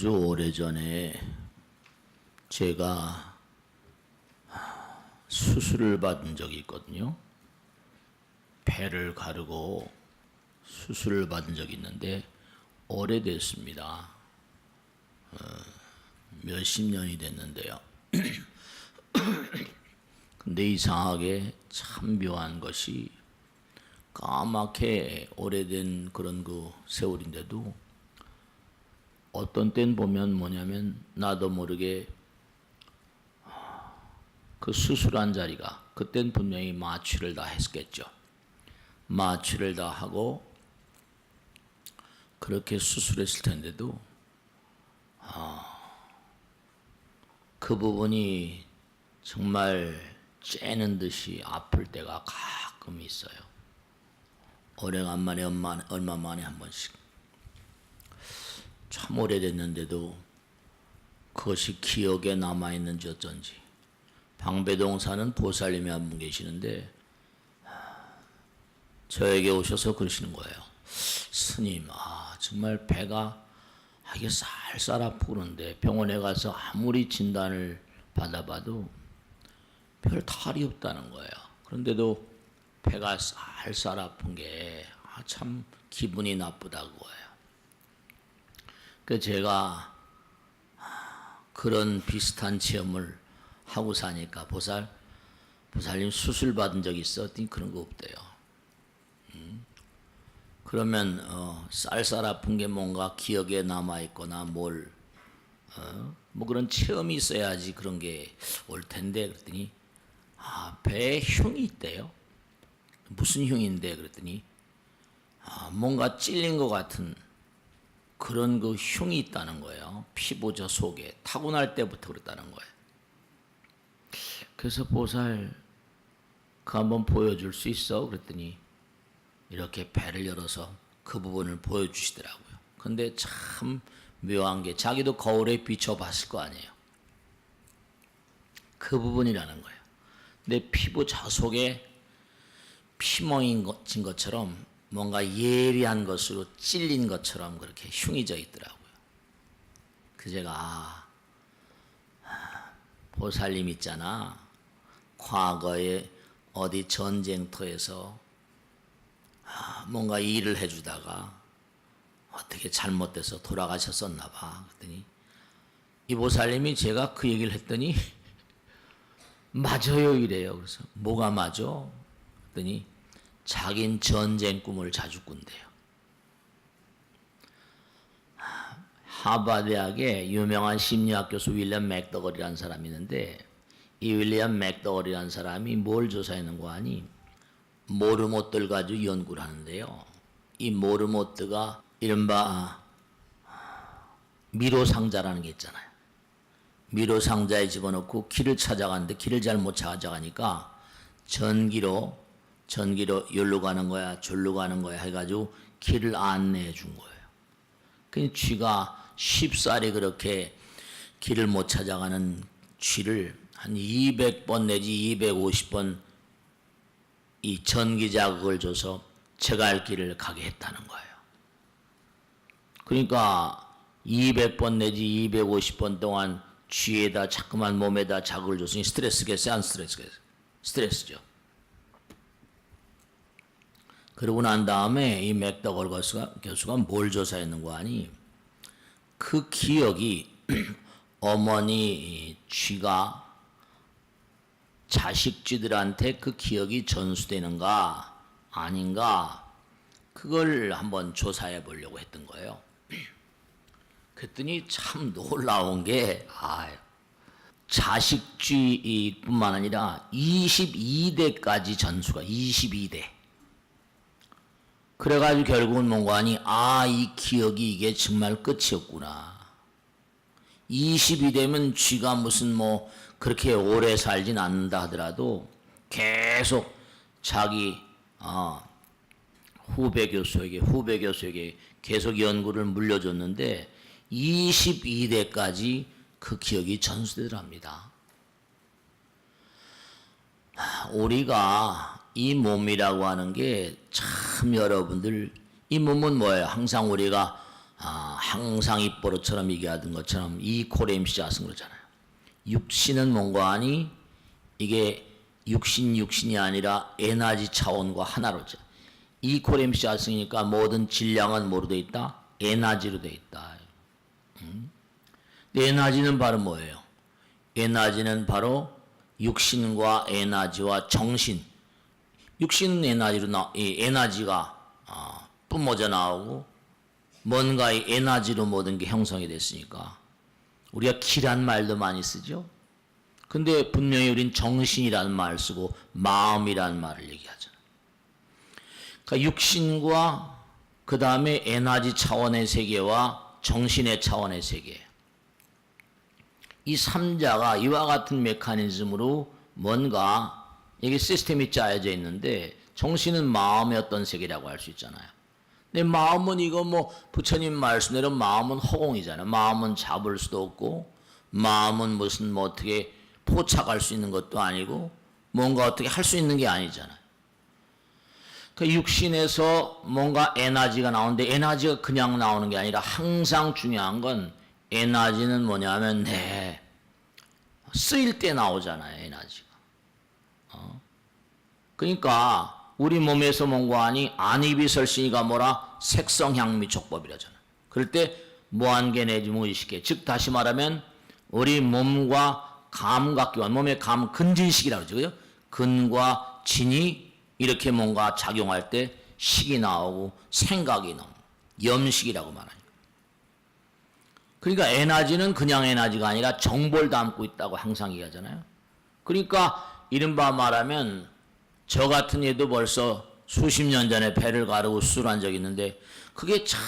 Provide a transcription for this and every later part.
아주 오래전에 제가 수술을 받은 적이 있거든요. 배를 가르고 수술을 받은 적이 있는데 오래됐습니다. 몇십 년이 됐는데요. 근데 이상하게 참 묘한 것이 까맣게 오래된 그런 그 세월인데도 어떤 땐 보면 뭐냐면 나도 모르게 그 수술한 자리가 그땐 분명히 마취를 다 했겠죠. 마취를 다 하고 그렇게 수술했을 텐데도 그 부분이 정말 째는 듯이 아플 때가 가끔 있어요. 오래간만에 얼마 만에 한 번씩. 참 오래됐는데도 그것이 기억에 남아있는지 어쩐지. 방배동 사는 보살님이 한 분 계시는데 저에게 오셔서 그러시는 거예요. 스님, 정말 배가 이게 쌀쌀 아프고 그런데 병원에 가서 아무리 진단을 받아봐도 별 탈이 없다는 거예요. 그런데도 배가 쌀쌀 아픈 게 참 기분이 나쁘다고 해요. 그 제가 그런 비슷한 체험을 하고 사니까 보살님 수술 받은 적 있어? 그런 거 없대요. 그러면 쌀쌀 아픈 게 뭔가 기억에 남아 있거나 뭐 그런 체험이 있어야지 그런 게 올 텐데 그랬더니 배에 흉이 있대요. 무슨 흉인데 그랬더니 뭔가 찔린 것 같은 그런 그 흉이 있다는 거예요. 피부 속에 타고날 때부터 그랬다는 거예요. 그래서 보살 그 한번 보여줄 수 있어? 그랬더니 이렇게 배를 열어서 그 부분을 보여주시더라고요. 근데 참 묘한 게 자기도 거울에 비춰봤을 거 아니에요. 그 부분이라는 거예요. 근데 피부 자속에 피멍인 것처럼 뭔가 예리한 것으로 찔린 것처럼 그렇게 흉이 져 있더라고요. 그 제가 보살님 있잖아. 과거에 어디 전쟁터에서 뭔가 일을 해주다가 어떻게 잘못돼서 돌아가셨었나 봐. 그랬더니 이 보살님이 제가 그 얘기를 했더니 맞아요 이래요. 그래서 뭐가 맞아? 그랬더니 자긴 전쟁 꿈을 자주 꾼대요. 하버드대학의 유명한 심리학 교수 윌리엄 맥더걸이라는 사람이 있는데 이 윌리엄 맥더걸이라는 사람이 뭘 조사했는가 하니 모르모트를 가지고 연구를 하는데요. 이 모르모트가 이른바 미로상자라는 게 있잖아요. 미로상자에 집어넣고 길을 찾아가는데 길을 잘못 찾아가니까 전기로 여기로 가는 거야 저기로 가는 거야 해가지고 길을 안내해 준 거예요. 그러니까 쥐가 쉽사리 그렇게 길을 못 찾아가는 쥐를 한 200번 내지 250번 이 전기 자극을 줘서 제갈 길을 가게 했다는 거예요. 그러니까 200번 내지 250번 동안 쥐에다 자꾸만 몸에다 자극을 줬으니 스트레스겠어요? 안 스트레스겠어요? 스트레스죠. 그러고 난 다음에 이 맥더걸 교수가 뭘 조사했는가 하니 그 기억이 어머니 쥐가 자식 쥐들한테 그 기억이 전수되는가 아닌가 그걸 한번 조사해 보려고 했던 거예요. 그랬더니 참 놀라운 게 자식 쥐뿐만 아니라 22대까지 전수가 22대. 그래가지고 결국은 뭔가 하니 이 기억이 이게 정말 끝이 없구나. 22대면 쥐가 무슨 그렇게 오래 살진 않는다 하더라도 계속 자기 후배 교수에게 계속 연구를 물려줬는데 22대까지 그 기억이 전수되더랍니다. 우리가 이 몸이라고 하는 게 참 여러분들 이 몸은 뭐예요? 항상 우리가 항상 입버릇처럼 얘기하던 것처럼 이 코렘시자 쓴 그러잖아요. 육신은 뭔가 하니 이게 육신이 아니라 에너지 차원과 하나로죠. 이 코렘시자 쓰니까 모든 질량은 뭐로 돼 있다? 에너지로 돼 있다. 에너지는 바로 뭐예요? 에너지는 바로 육신과 에너지와 정신. 육신은 에너지가 뿜어져 나오고 뭔가의 에너지로 모든 게 형성이 됐으니까 우리가 기란 말도 많이 쓰죠. 근데 분명히 우린 정신이라는 말을 쓰고 마음이라는 말을 얘기하잖아요. 그러니까 육신과 그 다음에 에너지 차원의 세계와 정신의 차원의 세계, 이 3자가 이와 같은 메커니즘으로 뭔가 이게 시스템이 짜여져 있는데, 정신은 마음의 어떤 세계라고 할 수 있잖아요. 근데 마음은 이거 뭐 부처님 말씀대로 마음은 허공이잖아요. 마음은 잡을 수도 없고 마음은 무슨 뭐 어떻게 포착할 수 있는 것도 아니고 뭔가 어떻게 할 수 있는 게 아니잖아요. 그 육신에서 뭔가 에너지가 나오는데 에너지가 그냥 나오는 게 아니라 항상 중요한 건 에너지는 뭐냐면 쓰일 때 나오잖아요. 에너지가. 그러니까 우리 몸에서 뭔가 하니 안입이설신이가 뭐라 색성향미 촉법이라잖아요. 그럴 때 무한계 내지 무의식계, 즉 다시 말하면 우리 몸과 감각기관, 몸의 감 근진식이라고 그러죠. 그죠? 근과 진이 이렇게 뭔가 작용할 때 식이 나오고 생각이 나오고 염식이라고 말하니까. 그러니까 에너지는 그냥 에너지가 아니라 정보를 담고 있다고 항상 얘기하잖아요. 그러니까 이른바 말하면 저 같은 얘도 벌써 수십 년 전에 배를 가르고 수술한 적이 있는데, 그게 참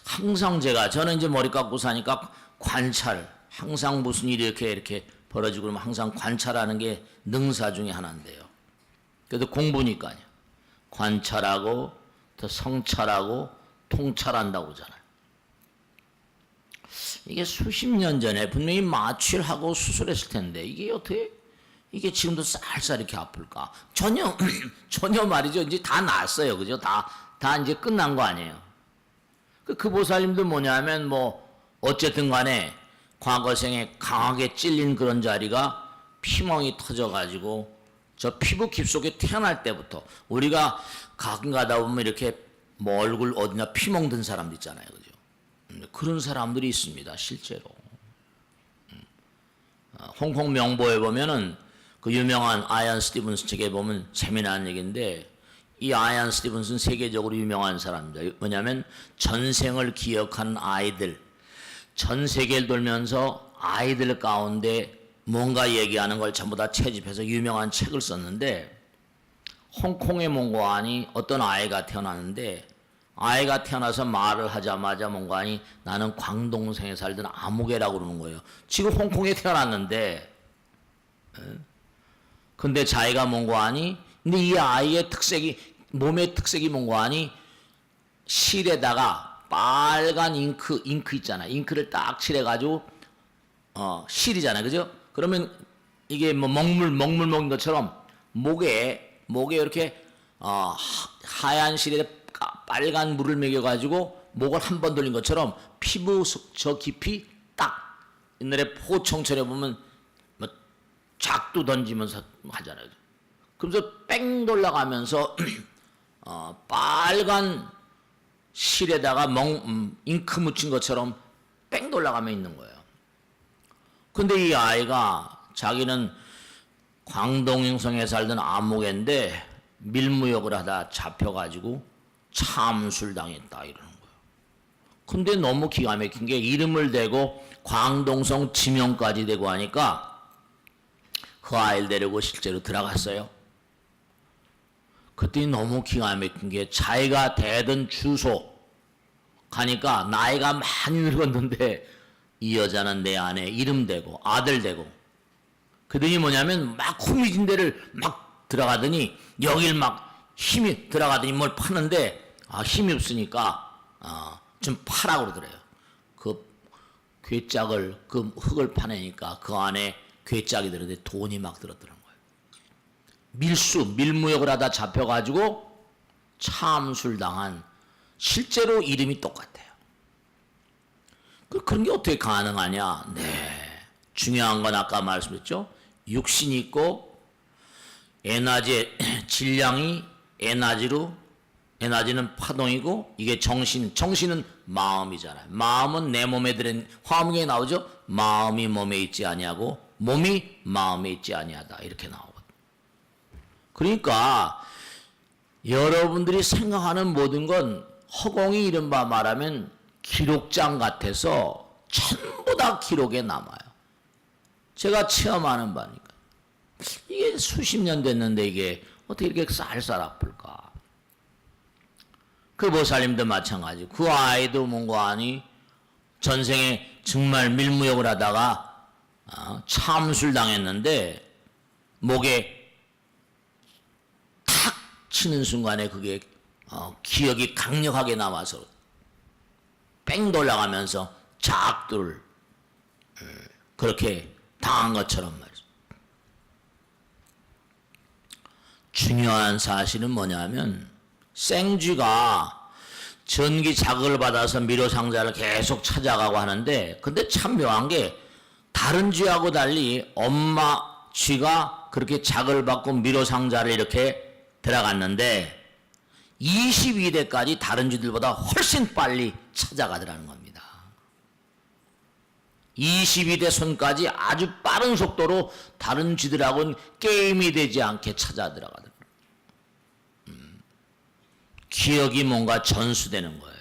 항상 저는 이제 머리 깎고 사니까 관찰, 항상 무슨 일이 이렇게 벌어지고 그러면 항상 관찰하는 게 능사 중에 하나인데요. 그래도 공부니까요. 관찰하고 더 성찰하고 통찰한다고 하잖아요. 이게 수십 년 전에 분명히 마취를 수술했을 텐데 이게 지금도 쌀쌀 이렇게 아플까? 전혀 말이죠. 이제 다 났어요. 그죠? 다 이제 끝난 거 아니에요. 그 보살님도 뭐냐면 어쨌든 간에 과거생에 강하게 찔린 그런 자리가 피멍이 터져가지고 저 피부 깊숙이 태어날 때부터 우리가 가끔 가다 보면 이렇게 얼굴 어디나 피멍 든 사람도 있잖아요. 그죠? 그런 사람들이 있습니다. 실제로. 홍콩 명보에 보면은 그 유명한 아이언 스티븐스 책에 보면 재미난 얘기인데, 이 아이언 스티븐스는 세계적으로 유명한 사람입니다. 뭐냐면 전생을 기억하는 아이들, 전 세계를 돌면서 아이들 가운데 뭔가 얘기하는 걸 전부 다 채집해서 유명한 책을 썼는데, 홍콩의 몽고안이 어떤 아이가 태어났는데, 아이가 태어나서 말을 하자마자 뭔가니 나는 광동성에 살던 아무개라고 그러는 거예요. 지금 홍콩에 태어났는데, 근데 자기가 뭔가니, 근데 이 아이의 몸의 특색이 뭔가니, 실에다가 빨간 잉크 있잖아. 잉크를 딱 칠해가지고 실이잖아요, 그죠? 그러면 이게 먹물 먹는 것처럼 목에 이렇게 하얀 실에 빨간 물을 먹여가지고 목을 한 번 돌린 것처럼 피부 저 깊이 딱 옛날에 포청천에 보면 작두 던지면서 하잖아요. 그러면서 뺑 돌아가면서 빨간 실에다가 잉크 묻힌 것처럼 뺑 돌아가며 있는 거예요. 근데 이 아이가 자기는 광동ing성에 살던 아무개인데 밀무역을 하다 잡혀가지고 참수를 당했다 이러는 거예요. 근데 너무 기가 막힌 게 이름을 대고 광동성 지명까지 대고 하니까 그 아이를 데리고 실제로 들어갔어요. 그때 너무 기가 막힌 게 자기가 대던 주소 가니까 나이가 많이 늙었는데 이 여자는 내 안에 이름 대고 아들 대고, 그더니 뭐냐면 막 후미진 데를 막 들어가더니 여길 막 힘이 들어가더니 뭘 파는데 힘이 없으니까 좀 파라고 그러더래요. 그 괴짝을 그 흙을 파내니까 그 안에 괴짝이 들었는데 돈이 막 들었더란 거예요. 밀무역을 하다 잡혀가지고 참수를 당한, 실제로 이름이 똑같아요. 그런 게 어떻게 가능하냐? 네. 중요한 건 아까 말씀드렸죠. 육신이 있고 에너지의 질량이 에너지는 파동이고 이게 정신은 마음이잖아요. 마음은 내 몸에 들은 화엄경에 나오죠. 마음이 몸에 있지 아니하고 몸이 마음에 있지 아니하다 이렇게 나오거든요. 그러니까 여러분들이 생각하는 모든 건 허공이 이른바 말하면 기록장 같아서 전부 다 기록에 남아요. 제가 체험하는 바니까. 이게 수십 년 됐는데 이게 어떻게 이렇게 쌀쌀 아플까? 그 보살님도 마찬가지. 그 아이도 뭔가 아니 전생에 정말 밀무역을 하다가 참술 당했는데 목에 탁 치는 순간에 그게 기억이 강력하게 남아서 뺑 돌아가면서 작두를 그렇게 당한 것처럼 말이죠. 중요한 사실은 뭐냐면 생쥐가 전기 자극을 받아서 미로상자를 계속 찾아가고 하는데 근데 참 묘한 게 다른 쥐하고 달리 엄마 쥐가 그렇게 자극을 받고 미로상자를 이렇게 들어갔는데 22대까지 다른 쥐들보다 훨씬 빨리 찾아가더라는 겁니다. 22대 손까지 아주 빠른 속도로 다른 쥐들하고는 게임이 되지 않게 찾아 들어가더라고요. 기억이 뭔가 전수되는 거예요.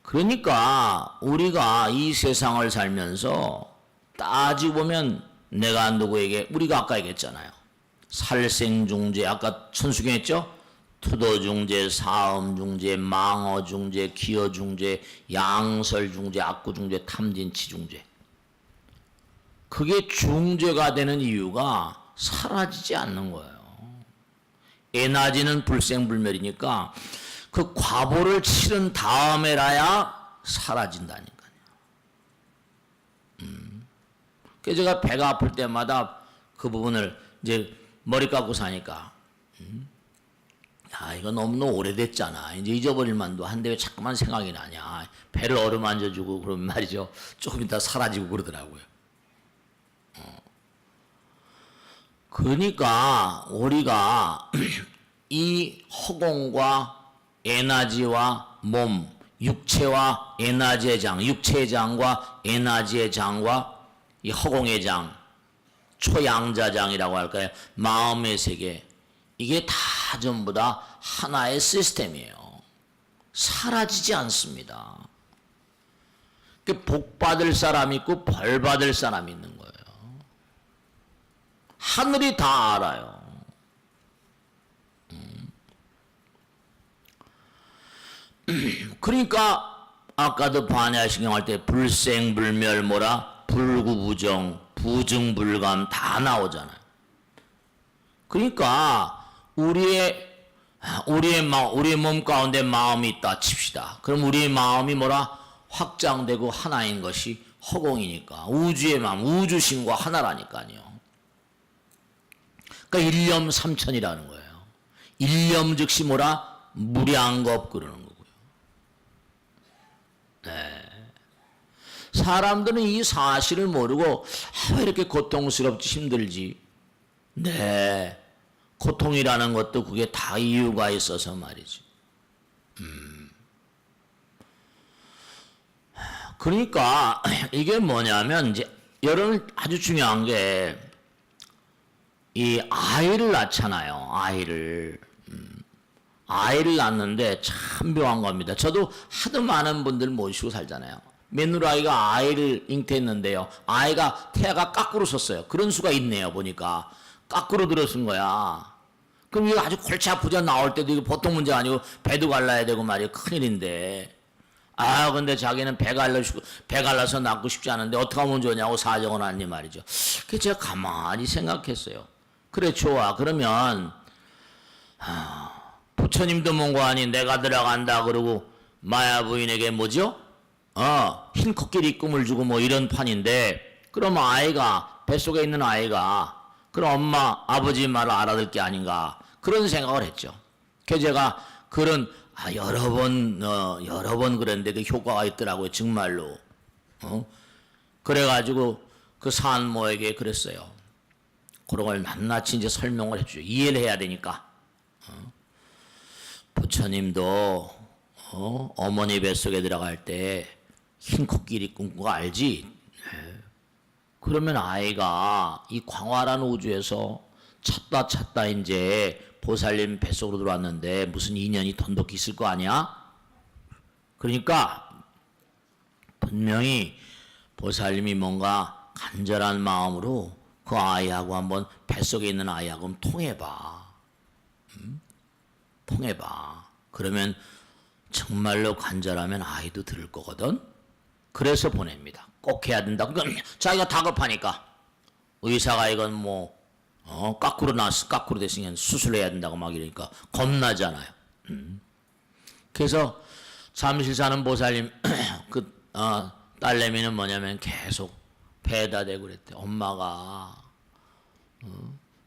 그러니까 우리가 이 세상을 살면서 따지고 보면 내가 누구에게 우리가 아까 얘기했잖아요. 살생중재 아까 천수경 했죠. 투도중재, 사음중재, 망어중재, 기어중재, 양설중재, 악구중재, 탐진치중재. 그게 중재가 되는 이유가 사라지지 않는 거예요. 에너지는 불생불멸이니까 그 과보를 치른 다음에라야 사라진다니까요. 그래서 제가 배가 아플 때마다 그 부분을 이제 머리 감고 사니까 야 이거 너무 오래됐잖아. 이제 잊어버릴 만도 한데 왜 자꾸만 생각이 나냐. 배를 어루만져주고 그러면 말이죠. 조금 이따 사라지고 그러더라고요. 그러니까 우리가 이 허공과 에너지와 몸, 육체와 에너지의 장, 육체의 장과 에너지의 장과 이 허공의 장, 초양자장이라고 할까요? 마음의 세계. 이게 다 전부 다 하나의 시스템이에요. 사라지지 않습니다. 복 받을 사람이 있고 벌 받을 사람이 있는 거예요. 하늘이 다 알아요. 그러니까 아까도 반야신경 할 때 불생불멸 뭐라 불구부정 부증불감 다 나오잖아요. 그러니까 우리의 몸 가운데 마음이 있다 칩시다. 그럼 우리의 마음이 뭐라 확장되고 하나인 것이 허공이니까 우주의 마음, 우주신과 하나라니까요. 그러니까 일념삼천이라는 거예요. 일념 즉시 뭐라 무량겁 그러는 거고요. 네. 사람들은 이 사실을 모르고 왜 이렇게 고통스럽지 힘들지? 네. 고통이라는 것도 그게 다 이유가 있어서 말이지. 그러니까 이게 뭐냐면 이제 여러분 아주 중요한 게 이 아이를 낳잖아요. 아이를 낳는데 참 묘한 겁니다. 저도 하도 많은 분들 모시고 살잖아요. 며느라이가 아이를 잉태했는데요. 아이가 태아가 까꾸로 섰어요. 그런 수가 있네요. 보니까 까꾸로 들어선 거야. 그럼 이거 아주 골치 아프죠. 나올 때도 이거 보통 문제가 아니고 배도 갈라야 되고 말이에요. 큰일인데. 근데 자기는 배 갈라서 낳고 싶지 않은데 어떻게 하면 좋냐고 사정을 하니 말이죠. 그래서 제가 가만히 생각했어요. 그래 좋아. 그러면 부처님도 뭔가 아니 내가 들어간다 그러고 마야 부인에게 뭐죠? 흰 코끼리 꿈을 주고 뭐 이런 판인데 그럼 아이가 뱃속에 있는 아이가 그럼 엄마 아버지 말을 알아들 게 아닌가 그런 생각을 했죠. 그래서 제가 그런 여러 번 그랬는데 그 효과가 있더라고요, 정말로. 그래가지고 그 산모에게 그랬어요. 그런 걸 낱낱이 이제 설명을 해주죠. 이해를 해야 되니까. 부처님도 어머니 뱃속에 들어갈 때 흰 코끼리 꿈꾼 거 알지? 그러면 아이가 이 광활한 우주에서 찾다 이제 보살님 뱃속으로 들어왔는데 무슨 인연이 돈독히 있을 거 아니야? 그러니까 분명히 보살님이 뭔가 간절한 마음으로 그 아이하고 한번 뱃속에 있는 아이하고 한번 통해봐. 통해봐. 그러면 정말로 간절하면 아이도 들을 거거든. 그래서 보냅니다. 꼭 해야 된다. 그러니까 자기가 다급하니까 의사가 이건 뭐 까꾸로 됐으니까 수술해야 된다고 막 이러니까 겁나잖아요. 그래서 잠실 사는 보살님 딸내미는 뭐냐면 계속 배에다 대고 그랬대. 엄마가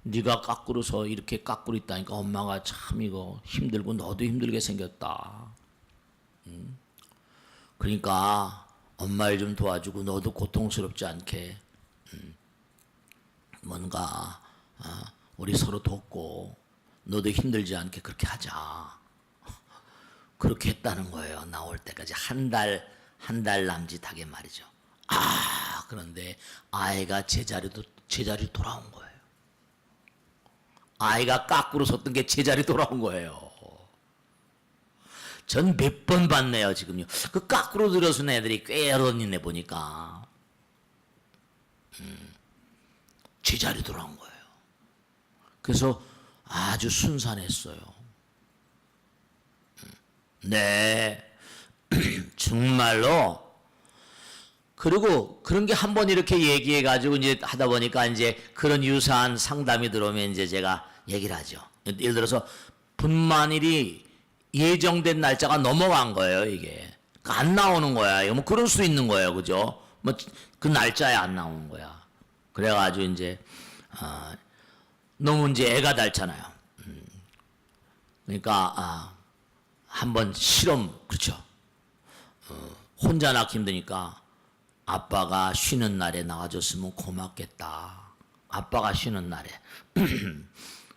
네가 까꾸로서 이렇게 까꾸로 있다니까 엄마가 참 이거 힘들고 너도 힘들게 생겼다. 그러니까 엄마를 좀 도와주고 너도 고통스럽지 않게 뭔가 우리 서로 돕고 너도 힘들지 않게 그렇게 하자. 그렇게 했다는 거예요. 나올 때까지 한 달 남짓하게 말이죠. 그런데 아이가 제자리로 돌아온 거예요. 아이가 까꾸로 섰던 게 제자리 돌아온 거예요. 전 몇 번 봤네요, 지금요. 그 까꾸로 들어선 애들이 꽤 여러 있네 보니까. 제자리 돌아온 거예요. 그래서 아주 순산했어요. 네. 정말로. 그리고 그런 게 한 번 이렇게 얘기해 가지고 이제 하다 보니까 이제 그런 유사한 상담이 들어오면 이제 제가 얘기를 하죠. 예를 들어서 분만일이 예정된 날짜가 넘어간 거예요, 이게. 안 나오는 거야. 뭐 그럴 수 있는 거예요. 그죠? 뭐 그 날짜에 안 나오는 거야. 그래 가지고 이제 너무 이제 애가 닳잖아요. 그러니까 한번 실험, 그렇죠. 혼자 낳기 힘드니까 아빠가 쉬는 날에 나와줬으면 고맙겠다. 아빠가 쉬는 날에.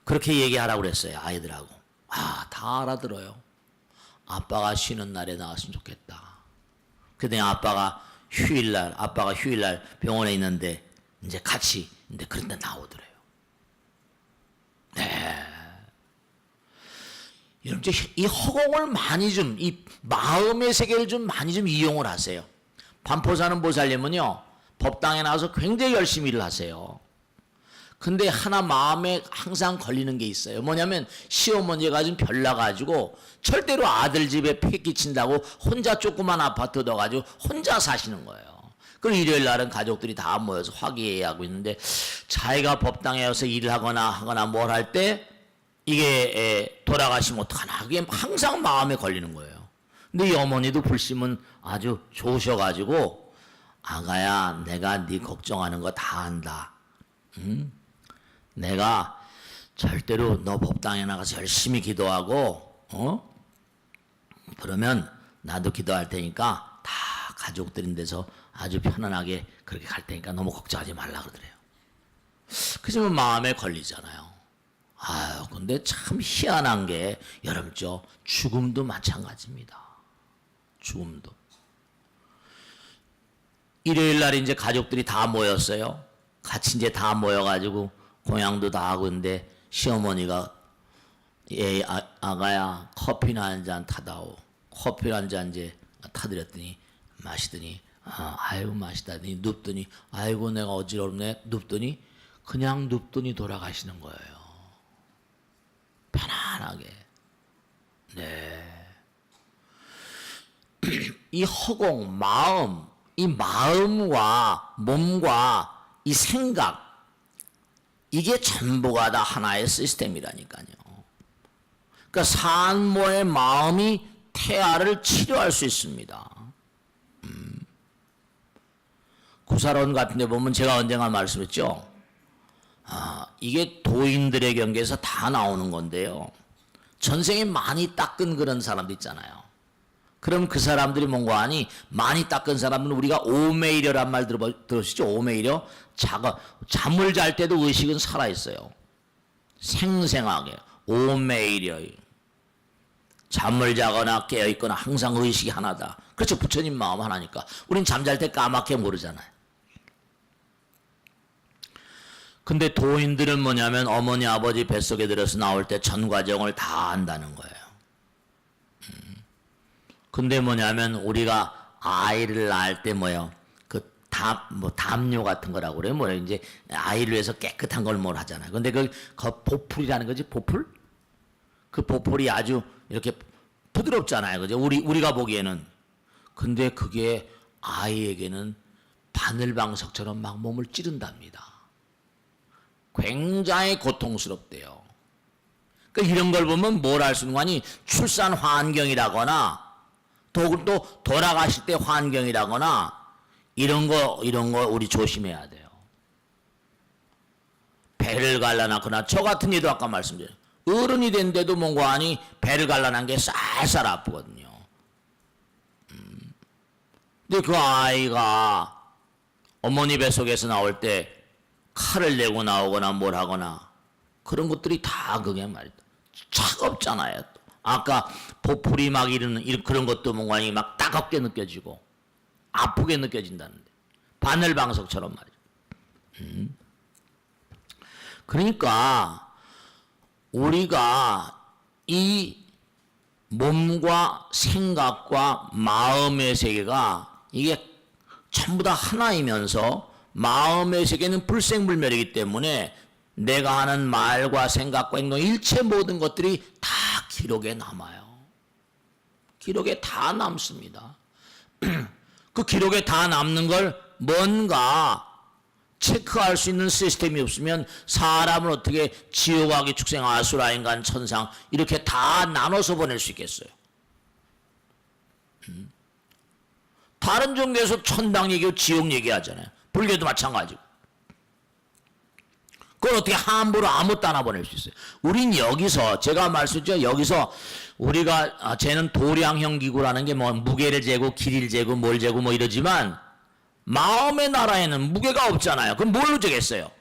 그렇게 얘기하라고 그랬어요, 아이들하고. 다 알아들어요. 아빠가 쉬는 날에 나왔으면 좋겠다. 그랬더니 아빠가 휴일날 병원에 있는데 이제 같이 근데 그런데 나오더래요. 네. 여러분 이 허공을 많이 좀 이 마음의 세계를 좀 많이 좀 이용을 하세요. 반포 사는 보살님은요 법당에 나와서 굉장히 열심히 일을 하세요. 근데 하나 마음에 항상 걸리는 게 있어요. 뭐냐면 시어머니가 좀 별나가지고 절대로 아들 집에 폐 끼친다고 혼자 조그만 아파트 넣어가지고 혼자 사시는 거예요. 그리고 일요일 날은 가족들이 다 모여서 화기애애하고 있는데 자기가 법당에 와서 일을 하거나 뭘 할 때 이게 돌아가시면 어떡하나 그게 항상 마음에 걸리는 거예요. 근데 이 어머니도 불심은 아주 좋으셔가지고 아가야 내가 네 걱정하는 거 다 안다. 내가 절대로 너 법당에 나가서 열심히 기도하고 그러면 나도 기도할 테니까 다 가족들인 데서 아주 편안하게 그렇게 갈 테니까 너무 걱정하지 말라 그러더래요. 그러면 마음에 걸리잖아요. 근데 참 희한한 게 여러분죠 죽음도 마찬가지입니다. 죽음도 일요일 날 이제 가족들이 다 모였어요. 같이 이제 다 모여가지고 공양도 다 하고 있는데 시어머니가 아가야 커피나 한 잔 타다오. 커피를 한 잔 이제 타드렸더니 마시더니 아이고 마시다니 눕더니 아이고 내가 어지럽네 눕더니 그냥 눕더니 돌아가시는 거예요. 편안하게. 네. 이 허공 마음 이 마음과 몸과 이 생각 이게 전부가 다 하나의 시스템이라니까요. 그러니까 산모의 마음이 태아를 치료할 수 있습니다. 구사론 같은 데 보면 제가 언젠가 말씀했죠. 이게 도인들의 경계에서 다 나오는 건데요. 전생에 많이 닦은 그런 사람도 있잖아요. 그럼 그 사람들이 뭔가 하니 많이 닦은 사람은 우리가 오메이려란 말 들으시죠? 오메이려. 잠을 잘 때도 의식은 살아있어요. 생생하게. 오메이려. 잠을 자거나 깨어있거나 항상 의식이 하나다. 그렇죠. 부처님 마음 하나니까. 우린 잠잘 때 까맣게 모르잖아요. 근데 도인들은 뭐냐면 어머니 아버지 뱃속에 들어서 나올 때 전 과정을 다 안다는 거예요. 근데 뭐냐면 우리가 아이를 낳을 때 뭐요? 그 담요 같은 거라고 그래요. 뭐요? 이제 아이를 위해서 깨끗한 걸 뭘 하잖아요. 근데 그 보풀이라는 거지, 보풀? 그 보풀이 아주 이렇게 부드럽잖아요. 그죠? 우리가 보기에는. 근데 그게 아이에게는 바늘방석처럼 막 몸을 찌른답니다. 굉장히 고통스럽대요. 그러니까 이런 걸 보면 뭘 알 수 있는 거니? 출산 환경이라거나 또 돌아가실 때 환경이라거나 이런 거 우리 조심해야 돼요. 배를 갈라놨거나 저 같은 이도 아까 말씀드렸어요. 어른이 된데도 뭔가 하니 배를 갈라난 게 쌀쌀 아프거든요. 근데 그 아이가 어머니 뱃속에서 나올 때 칼을 내고 나오거나 뭘 하거나 그런 것들이 다 그게 말이다. 차갑잖아요. 또. 아까 보풀이 막 이런 그런 것도 뭔가 막 따갑게 느껴지고 아프게 느껴진다는데 바늘방석처럼 말이죠. 그러니까 우리가 이 몸과 생각과 마음의 세계가 이게 전부 다 하나이면서 마음의 세계는 불생불멸이기 때문에 내가 하는 말과 생각과 행동 일체 모든 것들이 다 기록에 남아요. 기록에 다 남습니다. 그 기록에 다 남는 걸 뭔가 체크할 수 있는 시스템이 없으면 사람을 어떻게 지옥아기 축생 아수라 인간 천상 이렇게 다 나눠서 보낼 수 있겠어요? 다른 종교에서 천당 얘기하고 지옥 얘기하잖아요. 불교도 마찬가지고. 그걸 어떻게 함부로 아무 따나 보낼 수 있어요? 우린 여기서 제가 말씀드렸죠. 여기서 우리가 쟤는 도량형 기구라는 게 뭐 무게를 재고 길이를 재고 뭘 재고 뭐 이러지만 마음의 나라에는 무게가 없잖아요. 그럼 뭘로 재겠어요?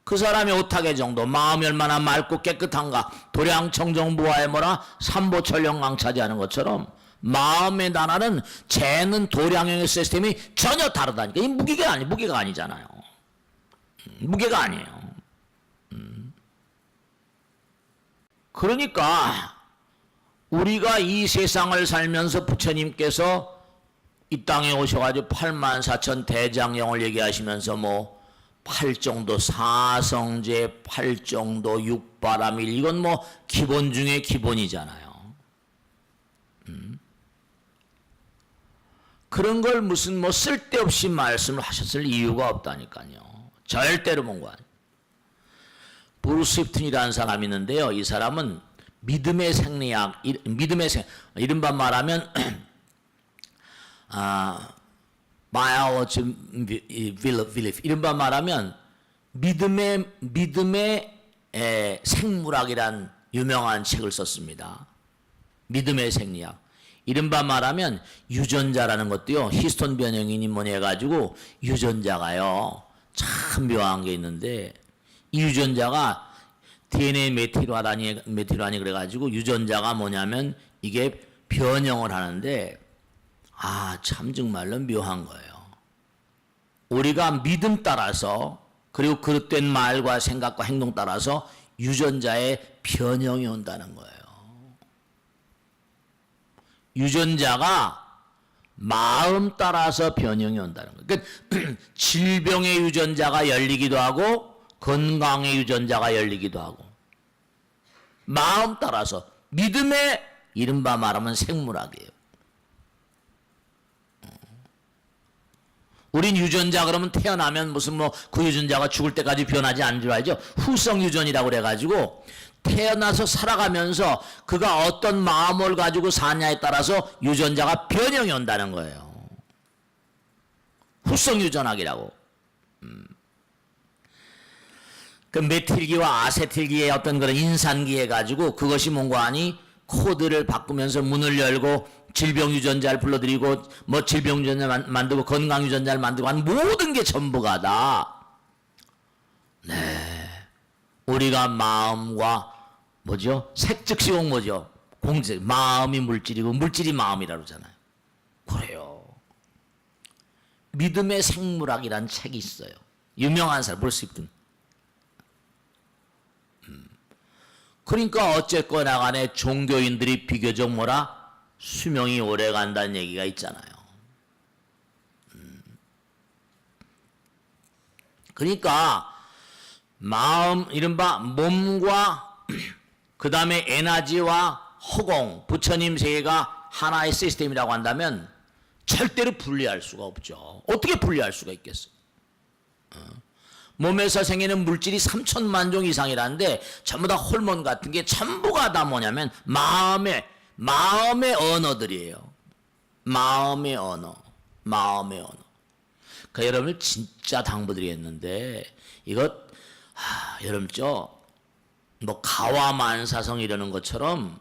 그 사람의 오타계 정도, 마음이 얼마나 맑고 깨끗한가, 도량청정부화의 뭐라 삼보철령강 차지하는 것처럼 마음의 나라는 재는 도량형의 시스템이 전혀 다르다니까. 이 무게가 아니잖아요. 무게가 아니에요. 그러니까 우리가 이 세상을 살면서 부처님께서 이 땅에 오셔가지고 84,000 대장경을 얘기하시면서 뭐 8정도 사성제, 8정도 육바라밀 이건 뭐 기본 중에 기본이잖아요. 그런 걸 무슨 뭐 쓸데없이 말씀을 하셨을 이유가 없다니까요. 절대로 뭔가. 브루스 힙튼이라는 사람이 있는데요. 이 사람은 믿음의 생리학, 이른바 말하면 biology belief, 이른바 말하면 믿음의 생물학이란 유명한 책을 썼습니다. 믿음의 생리학. 이른바 말하면 유전자라는 것도요. 히스톤 변형이니 뭐니 해가지고 유전자가요. 참 묘한 게 있는데 이 유전자가 DNA 메티로아니 그래가지고 유전자가 뭐냐면 이게 변형을 하는데 참 정말로 묘한 거예요. 우리가 믿음 따라서 그리고 그릇된 말과 생각과 행동 따라서 유전자의 변형이 온다는 거예요. 유전자가 마음 따라서 변형이 온다는 거예요. 그러니까 질병의 유전자가 열리기도 하고 건강의 유전자가 열리기도 하고 마음 따라서 믿음의 이른바 말하면 생물학이에요. 우린 유전자 그러면 태어나면 무슨 뭐 그 유전자가 죽을 때까지 변하지 않는 줄 알죠? 후성 유전이라고 그래가지고 태어나서 살아가면서 그가 어떤 마음을 가지고 사냐에 따라서 유전자가 변형이 온다는 거예요. 후성 유전학이라고. 그 메틸기와 아세틸기의 어떤 그런 인산기 해가지고 그것이 뭔가 하니 코드를 바꾸면서 문을 열고 질병 유전자를 불러들이고 뭐 질병 유전자 만들고 건강 유전자를 만들고 하는 모든 게 전부가 다 우리가 마음과 뭐죠? 색즉시공 뭐죠? 공색 마음이 물질이고 물질이 마음이라고 그러잖아요. 그래요. 믿음의 생물학이라는 책이 있어요. 유명한 사람 볼 수 있든. 그러니까 어쨌거나 간에 종교인들이 비교적 뭐라 수명이 오래 간다는 얘기가 있잖아요. 그러니까 마음 이른바 몸과 그 다음에 에너지와 허공 부처님 세계가 하나의 시스템이라고 한다면 절대로 분리할 수가 없죠. 어떻게 분리할 수가 있겠어요? 몸에서 생기는 물질이 3천만 종 이상이라는데 전부 다 호르몬 같은 게 전부가 다 뭐냐면 마음의 언어들이에요. 마음의 언어. 그 여러분을 진짜 당부드리겠는데 이것 여러분 뭐 가와만사성 이러는 것처럼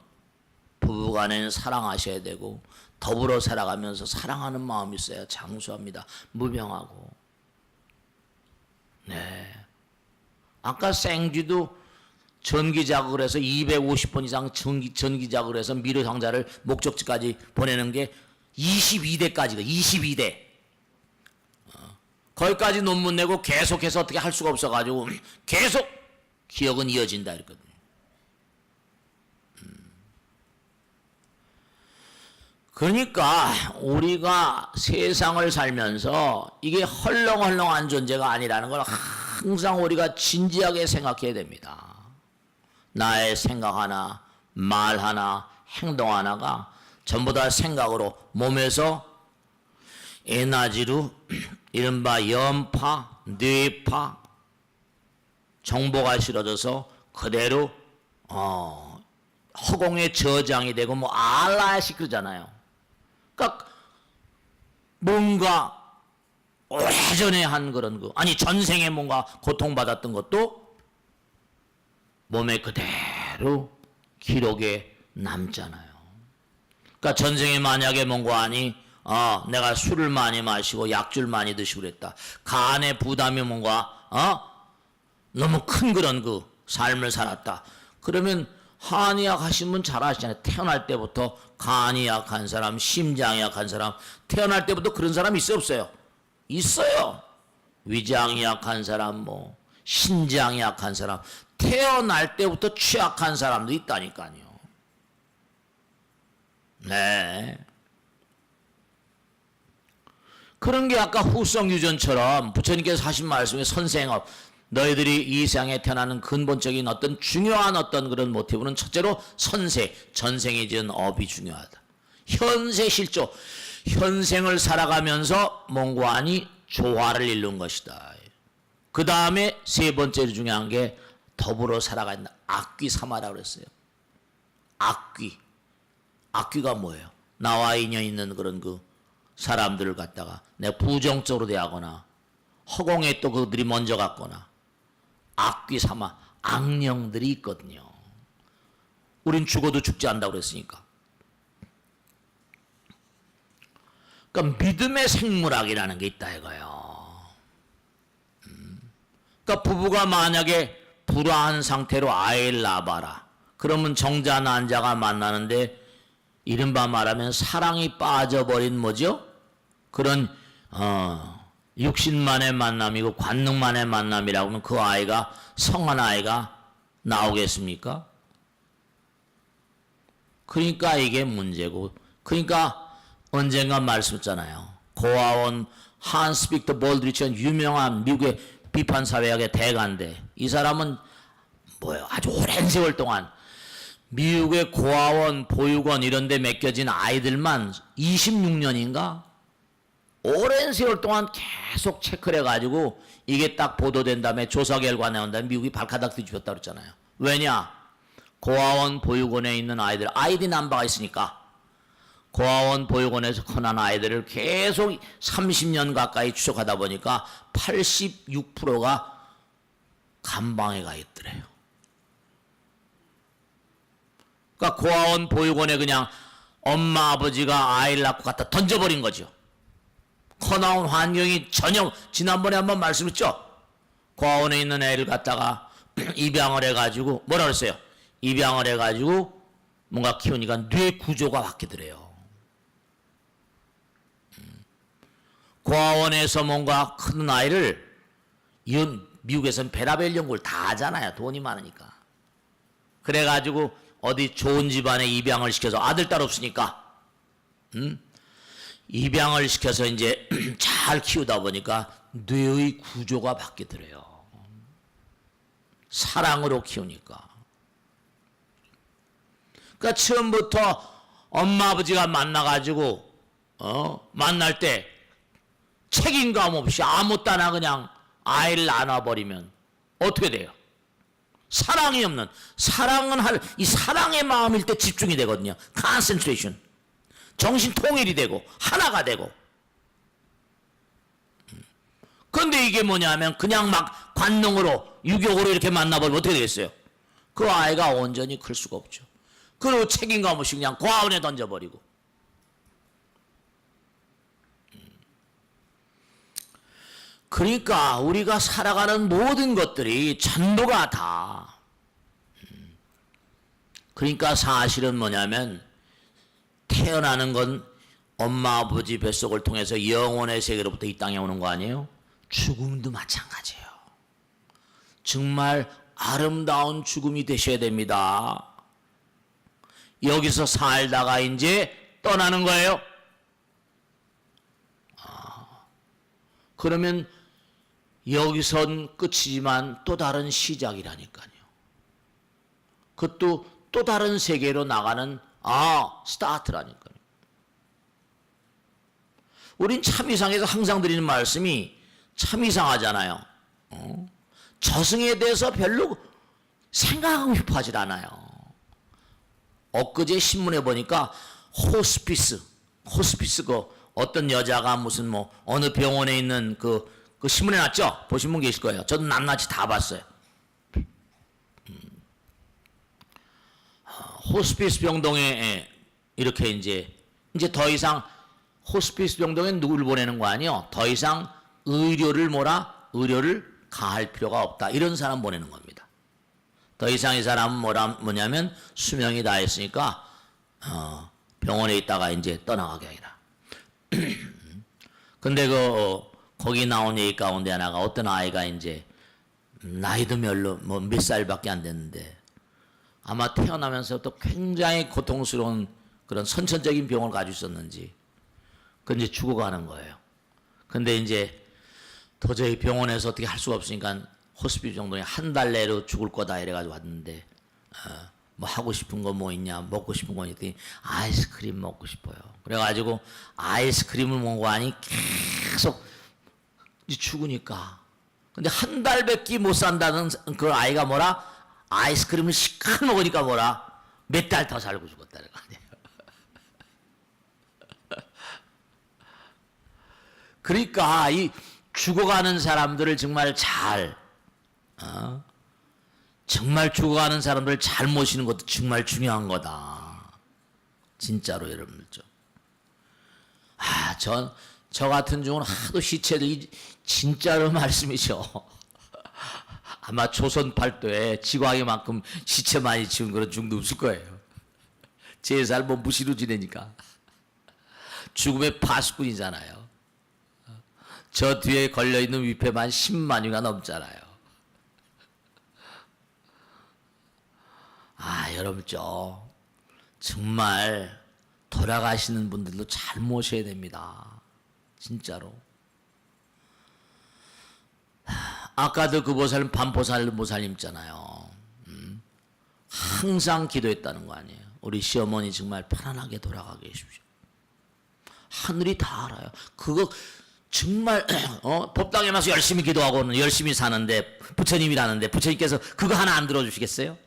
부부간에는 사랑하셔야 되고 더불어 살아가면서 사랑하는 마음이 있어야 장수합니다. 무병하고. 네. 아까 생쥐도 전기작업을 해서 250번 이상 전기작업을 해서 미르상자를 목적지까지 보내는 게 22대까지가 22대. 거기까지 논문 내고 계속해서 어떻게 할 수가 없어가지고 계속 기억은 이어진다 이랬거든요. 그러니까 우리가 세상을 살면서 이게 헐렁헐렁한 존재가 아니라는 걸 항상 우리가 진지하게 생각해야 됩니다. 나의 생각 하나, 말 하나, 행동 하나가 전부 다 생각으로 몸에서 에너지로 이른바 연파, 뇌파, 정보가 실어져서 그대로 허공에 저장이 되고 뭐 알라씩 그러잖아요. 그러니까 뭔가 오래전에 한 그런 거 아니 전생에 뭔가 고통받았던 것도 몸에 그대로 기록에 남잖아요. 그러니까 전생에 만약에 뭔가 하니 내가 술을 많이 마시고 약주를 많이 드시고 그랬다. 간에 부담이 뭔가 너무 큰 그런 그 삶을 살았다. 그러면 한의학 하신 분 잘 아시잖아요. 태어날 때부터 간이 약한 사람, 심장이 약한 사람, 태어날 때부터 그런 사람이 있어요, 없어요? 있어요. 위장이 약한 사람, 뭐 신장이 약한 사람, 태어날 때부터 취약한 사람도 있다니까요. 네. 그런 게 아까 후성 유전처럼 부처님께서 하신 말씀에 선생업 너희들이 이 세상에 태어나는 근본적인 어떤 중요한 어떤 그런 모티브는 첫째로 선세, 전생에 지은 업이 중요하다. 현세 실조, 현생을 살아가면서 몽고하니 조화를 이룬 것이다. 그 다음에 세 번째로 중요한 게 더불어 살아간다. 악귀 삼아라고 그랬어요. 악귀가 뭐예요? 나와 인연 있는 그런 그 사람들을 갖다가 내가 부정적으로 대하거나 허공에 또 그들이 먼저 갔거나 악귀 삼아 악령들이 있거든요. 우린 죽어도 죽지 않는다고 그랬으니까. 그러니까 믿음의 생물학이라는 게 있다 이거예요. 그러니까 부부가 만약에 불화한 상태로 아이를 낳아봐라. 그러면 정자 난자가 만나는데 이른바 말하면 사랑이 빠져버린 뭐죠? 그런 육신만의 만남이고 관능만의 만남이라고 하면 그 아이가 성한 아이가 나오겠습니까? 그러니까 이게 문제고 그러니까 언젠가 말씀했잖아요. 고아원 한스 빅터 볼드리치는 유명한 미국의 비판사회학의 대가인데 이 사람은 뭐예요? 아주 오랜 세월 동안 미국의 고아원, 보육원 이런 데 맡겨진 아이들만 26년인가? 오랜 세월 동안 계속 체크를 해가지고 이게 딱 보도된 다음에 조사 결과 나온 다음에 미국이 발가닥 뒤집혔다 그랬잖아요. 왜냐? 고아원, 보육원에 있는 아이디 넘버가 있으니까 고아원, 보육원에서 커난 아이들을 계속 30년 가까이 추적하다 보니까 86%가 감방에 가 있더래요. 그러니까 고아원 보육원에 그냥 엄마 아버지가 아이를 낳고 갖다 던져버린 거죠. 커 나온 환경이 전혀, 지난번에 한번 말씀했죠. 고아원에 있는 애를 갖다가 입양을 해가지고 뭐라 그랬어요? 입양을 해가지고 뭔가 키우니까 뇌 구조가 바뀌더래요. 고아원에서 뭔가 큰 아이를, 이건 미국에서는 베라벨 연구를 다 하잖아요. 돈이 많으니까. 그래가지고 어디 좋은 집안에 입양을 시켜서, 아들 딸 없으니까 입양을 시켜서 이제 잘 키우다 보니까 뇌의 구조가 바뀌더래요. 사랑으로 키우니까. 그러니까 처음부터 엄마 아버지가 만나가지고 만날 때 책임감 없이 아무 따나 그냥 아이를 나눠버리면 어떻게 돼요? 사랑이 없는, 사랑은 이 사랑의 마음일 때 집중이 되거든요. concentration. 정신 통일이 되고 하나가 되고. 그런데 이게 뭐냐면 그냥 막 관능으로 유격으로 이렇게 만나버리면 어떻게 되겠어요? 그 아이가 온전히 클 수가 없죠. 그리고 책임감 없이 그냥 고아원에 던져버리고. 그러니까 우리가 살아가는 모든 것들이 전부가 다, 그러니까 사실은 뭐냐면 태어나는 건 엄마 아버지 뱃속을 통해서 영혼의 세계로부터 이 땅에 오는 거 아니에요? 죽음도 마찬가지예요. 정말 아름다운 죽음이 되셔야 됩니다. 여기서 살다가 이제 떠나는 거예요. 그러면 여기선 끝이지만 또 다른 시작이라니까요. 그것도 또 다른 세계로 나가는 스타트라니까요. 우린 참이상에서 항상 드리는 말씀이 참 이상하잖아요. 저승에 대해서 별로 생각하고 싶어 하질 않아요. 엊그제 신문에 보니까 호스피스 그 어떤 여자가 무슨 뭐 어느 병원에 있는 그 신문에 났죠? 보신 분 계실 거예요. 저도 낱낱이 다 봤어요. 호스피스 병동에 이렇게 이제 더 이상 호스피스 병동에 누굴 보내는 거 아니에요? 더 이상 의료를 가할 필요가 없다. 이런 사람 보내는 겁니다. 더 이상 이 사람은 뭐냐면 수명이 다 했으니까 병원에 있다가 이제 떠나가게 아니라. 근데 거기 나온 얘기 가운데 하나가 어떤 아이가 이제 나이도 몇 살밖에 안 됐는데 아마 태어나면서부터 굉장히 고통스러운 그런 선천적인 병을 가지고 있었는지 그 이제 죽어가는 거예요. 근데 이제 도저히 병원에서 어떻게 할 수가 없으니까 호스피스 정도에 한 달 내로 죽을 거다 이래가지고 왔는데 뭐 하고 싶은 거 뭐 있냐, 먹고 싶은 거 있더니 아이스크림 먹고 싶어요. 그래가지고 아이스크림을 먹고하니 계속 죽으니까. 근데 한 달밖에 못 산다는 그 아이가 뭐라? 아이스크림을 시큰 먹으니까 뭐라? 몇 달 더 살고 죽었다는 거 아니에요. 그러니까 이 죽어가는 사람들을 정말 정말 죽어가는 사람들을 잘 모시는 것도 정말 중요한 거다. 진짜로 여러분들 좀. 저 같은 경우는 하도 시체들이 진짜로 말씀이죠. 아마 조선 팔도에 지광이만큼 시체 많이 치운 그런 중도 없을 거예요. 제살 뭐 무시로 지내니까. 죽음의 파수꾼이잖아요. 저 뒤에 걸려있는 위패만 10만위가 넘잖아요. 여러분 정말 돌아가시는 분들도 잘 모셔야 됩니다. 진짜로. 아까도 그 보살님 보살님 있잖아요. 항상 기도했다는 거 아니에요. 우리 시어머니 정말 편안하게 돌아가게 해주십시오. 하늘이 다 알아요. 그거 정말 법당에 와서 열심히 기도하고는 열심히 사는데 부처님이라는데 부처님께서 그거 하나 안 들어주시겠어요?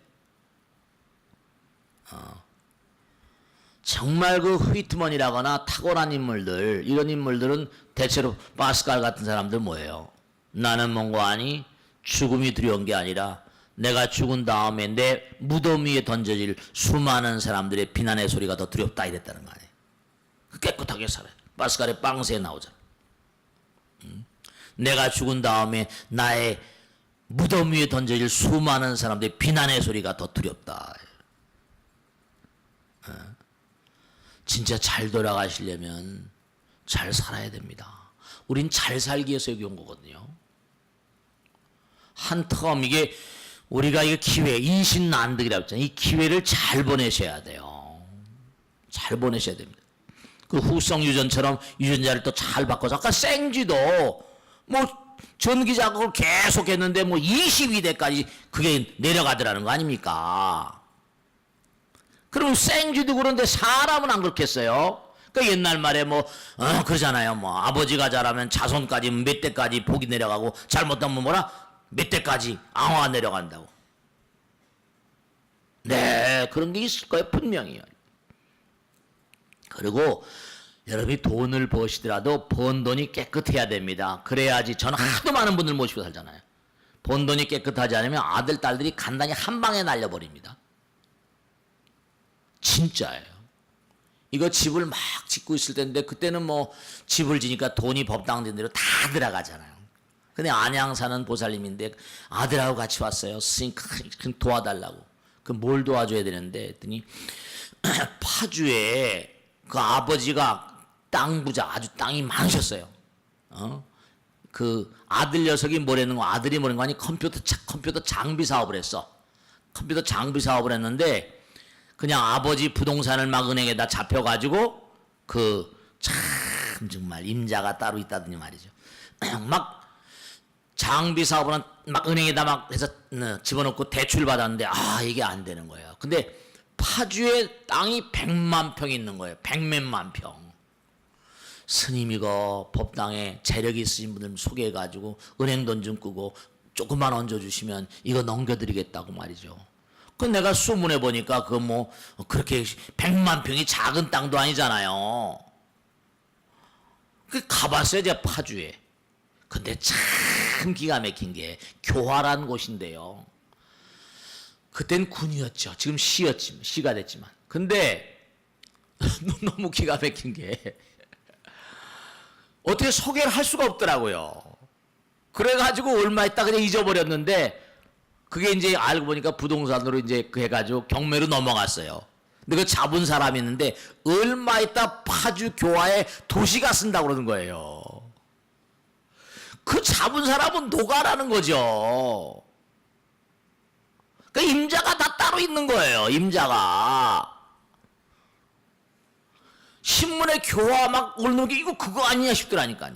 정말 그 휘트먼이라거나 탁월한 인물들, 이런 인물들은 대체로 파스칼 같은 사람들 뭐예요? 나는 뭔고 아니? 죽음이 두려운 게 아니라 내가 죽은 다음에 내 무덤 위에 던져질 수많은 사람들의 비난의 소리가 더 두렵다 이랬다는 거 아니에요. 깨끗하게 살아요. 바스칼의 빵새에 나오잖아. 내가 죽은 다음에 나의 무덤 위에 던져질 수많은 사람들의 비난의 소리가 더 두렵다. 진짜 잘 돌아가시려면 잘 살아야 됩니다. 우린 잘 살기 위해서 여기 온 거거든요. 한 텀 이게 우리가 이게 기회, 인신난득이라고 했잖아요. 이 기회를 잘 보내셔야 돼요. 잘 보내셔야 됩니다. 그 후성 유전처럼 유전자를 또 잘 바꿔서 아까 생쥐도 뭐 전기 작업을 계속 했는데 뭐 22대까지 그게 내려가더라는 거 아닙니까? 그럼 생쥐도 그런데 사람은 안 그렇겠어요? 그 옛날 말에 뭐 그러잖아요. 뭐 아버지가 잘하면 자손까지 몇 대까지 복이 내려가고 잘못하면 뭐라 몇 대까지 앙화가 내려간다고. 네, 그런 게 있을 거예요. 분명히요. 그리고 여러분이 돈을 버시더라도 번 돈이 깨끗해야 됩니다. 그래야지. 저는 하도 많은 분들 모시고 살잖아요. 번 돈이 깨끗하지 않으면 아들, 딸들이 간단히 한 방에 날려버립니다. 진짜예요. 이거 집을 막 짓고 있을 텐데 그때는 뭐 집을 지니까 돈이 법당된 대로 다 들어가잖아요. 근데 안양 사는 보살님인데 아들하고 같이 왔어요. 스님 큰 도와달라고. 그 뭘 도와줘야 되는데 했더니 파주에 그 아버지가 땅 부자 아주 땅이 많으셨어요. 그 아들 녀석이 뭐라는 거 아들이 뭐라는 거 아니 컴퓨터 장비 사업을 했어. 컴퓨터 장비 사업을 했는데 그냥 아버지 부동산을 막 은행에다 잡혀가지고 그 참 정말 임자가 따로 있다더니 말이죠. 막 장비 사업은 막 은행에다 막 해서 집어넣고 대출 받았는데 이게 안 되는 거예요. 근데 파주에 땅이 100만 평 있는 거예요. 100몇만 평. 스님 이거 법당에 재력이 있으신 분들 소개해가지고 은행 돈 좀 끄고 조금만 얹어주시면 이거 넘겨드리겠다고 말이죠. 그 내가 수문해 보니까 그 뭐 그렇게 100만 평이 작은 땅도 아니잖아요. 그 가봤어요 제가 파주에. 근데 참 기가 막힌 게 교화라는 곳인데요. 그땐 군이었죠. 지금 시가 됐지만. 근데 너무 기가 막힌 게 어떻게 소개를 할 수가 없더라고요. 그래가지고 얼마 있다 그냥 잊어버렸는데 그게 이제 알고 보니까 부동산으로 이제 그 해가지고 경매로 넘어갔어요. 근데 그 잡은 사람이 있는데 얼마 있다 파주 교화에 도시가 쓴다고 그러는 거예요. 그 잡은 사람은 노가라는 거죠. 그 임자가 다 따로 있는 거예요. 임자가. 신문에 교화 막 올리는 게 이거 그거 아니냐 싶더라니까요.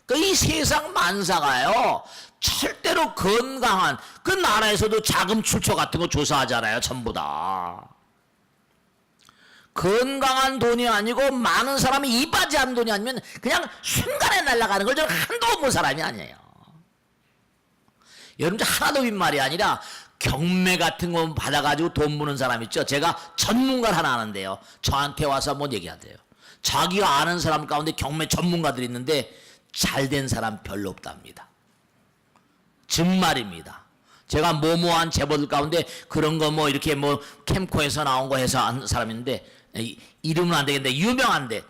그러니까 이 세상 만사가요. 절대로 건강한 그 나라에서도 자금 출처 같은 거 조사하잖아요. 전부 다. 건강한 돈이 아니고 많은 사람이 이바지한 돈이 아니면 그냥 순간에 날아가는 걸 저는 한도 없는 사람이 아니에요. 여러분 하나도 빈말이 아니라 경매 같은 거 받아가지고 돈 버는 사람 있죠. 제가 전문가를 하나 아는데요. 저한테 와서 한번 얘기하대요. 자기가 아는 사람 가운데 경매 전문가들이 있는데 잘된 사람 별로 없답니다. 정말입니다. 제가 모모한 재벌들 가운데 그런 거 뭐 이렇게 뭐 캠코에서 나온 거 해서 아는 사람인데 이름은 안 되겠는데 유명한데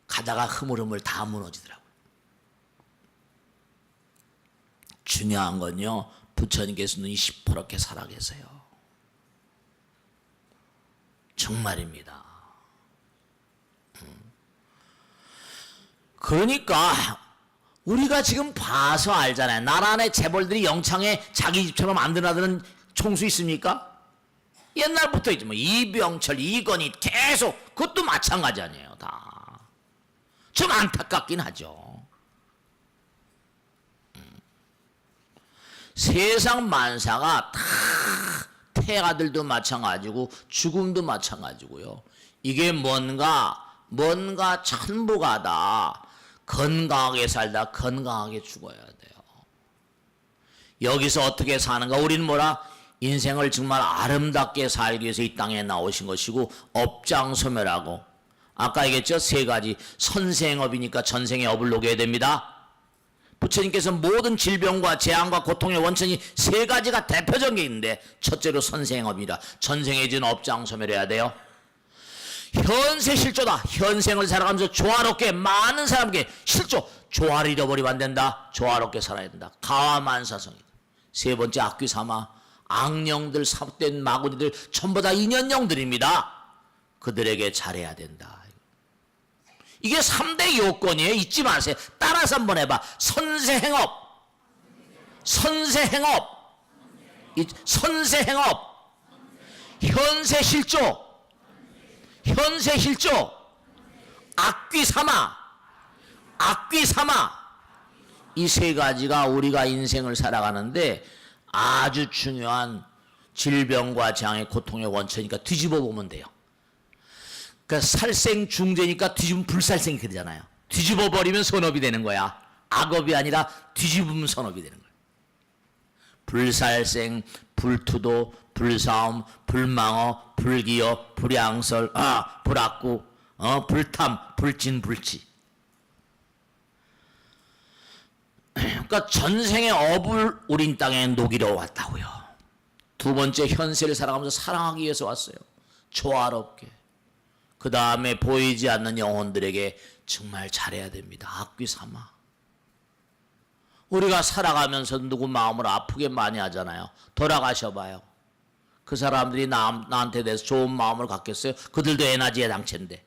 가다가 흐물흐물 다 무너지더라고요. 중요한 건요. 부처님께서 눈이 시퍼렇게 살아계세요. 정말입니다. 그러니까 우리가 지금 봐서 알잖아요. 나라 안에 재벌들이 영창에 자기 집처럼 안 드나드는 총수 있습니까? 옛날부터 있지. 뭐 이병철, 이건희 계속 그것도 마찬가지 아니에요. 다. 좀 안타깝긴 하죠. 세상 만사가 다 태아들도 마찬가지고 죽음도 마찬가지고요. 이게 뭔가 전부가 다 건강하게 살다 건강하게 죽어야 돼요. 여기서 어떻게 사는가? 우리는 뭐라? 인생을 정말 아름답게 살기 위해서 이 땅에 나오신 것이고 업장소멸하고 아까 얘기했죠? 세 가지. 선생업이니까 전생의 업을 녹여야 됩니다. 부처님께서 모든 질병과 재앙과 고통의 원천이 세 가지가 대표적인 게 있는데, 첫째로 선생업이라. 전생해진 업장 소멸해야 돼요. 현세 실조다. 현생을 살아가면서 조화롭게 많은 사람에게 실조, 조화를 잃어버리면 안 된다. 조화롭게 살아야 된다. 가와만사성이다. 세 번째 악귀사마, 악령들, 삽된 마구니들 전부 다 인연령들입니다. 그들에게 잘해야 된다. 이게 3대 요건이에요. 잊지 마세요. 따라서 한번 해봐. 선세행업, 선세행업, 선세행업, 현세실조, 현세실조, 악귀사마, 악귀사마. 이 세 가지가 우리가 인생을 살아가는데 아주 중요한 질병과 장애, 고통의 원천이니까 뒤집어 보면 돼요. 그러니까 살생 중재니까 뒤집으면 불살생이 되잖아요. 뒤집어 버리면 선업이 되는 거야. 악업이 아니라 뒤집으면 선업이 되는 거야. 불살생, 불투도, 불사움, 불망어, 불기업, 불양설, 불악구, 불탐, 불진, 불치. 그러니까 전생의 업을 우린 땅에 녹이러 왔다고요. 두 번째, 현세를 살아가면서 사랑하기 위해서 왔어요. 조화롭게. 그 다음에 보이지 않는 영혼들에게 정말 잘해야 됩니다. 악귀사마. 우리가 살아가면서 누구 마음을 아프게 많이 하잖아요. 돌아가셔봐요. 그 사람들이 나한테 대해서 좋은 마음을 갖겠어요? 그들도 에너지의 당체인데.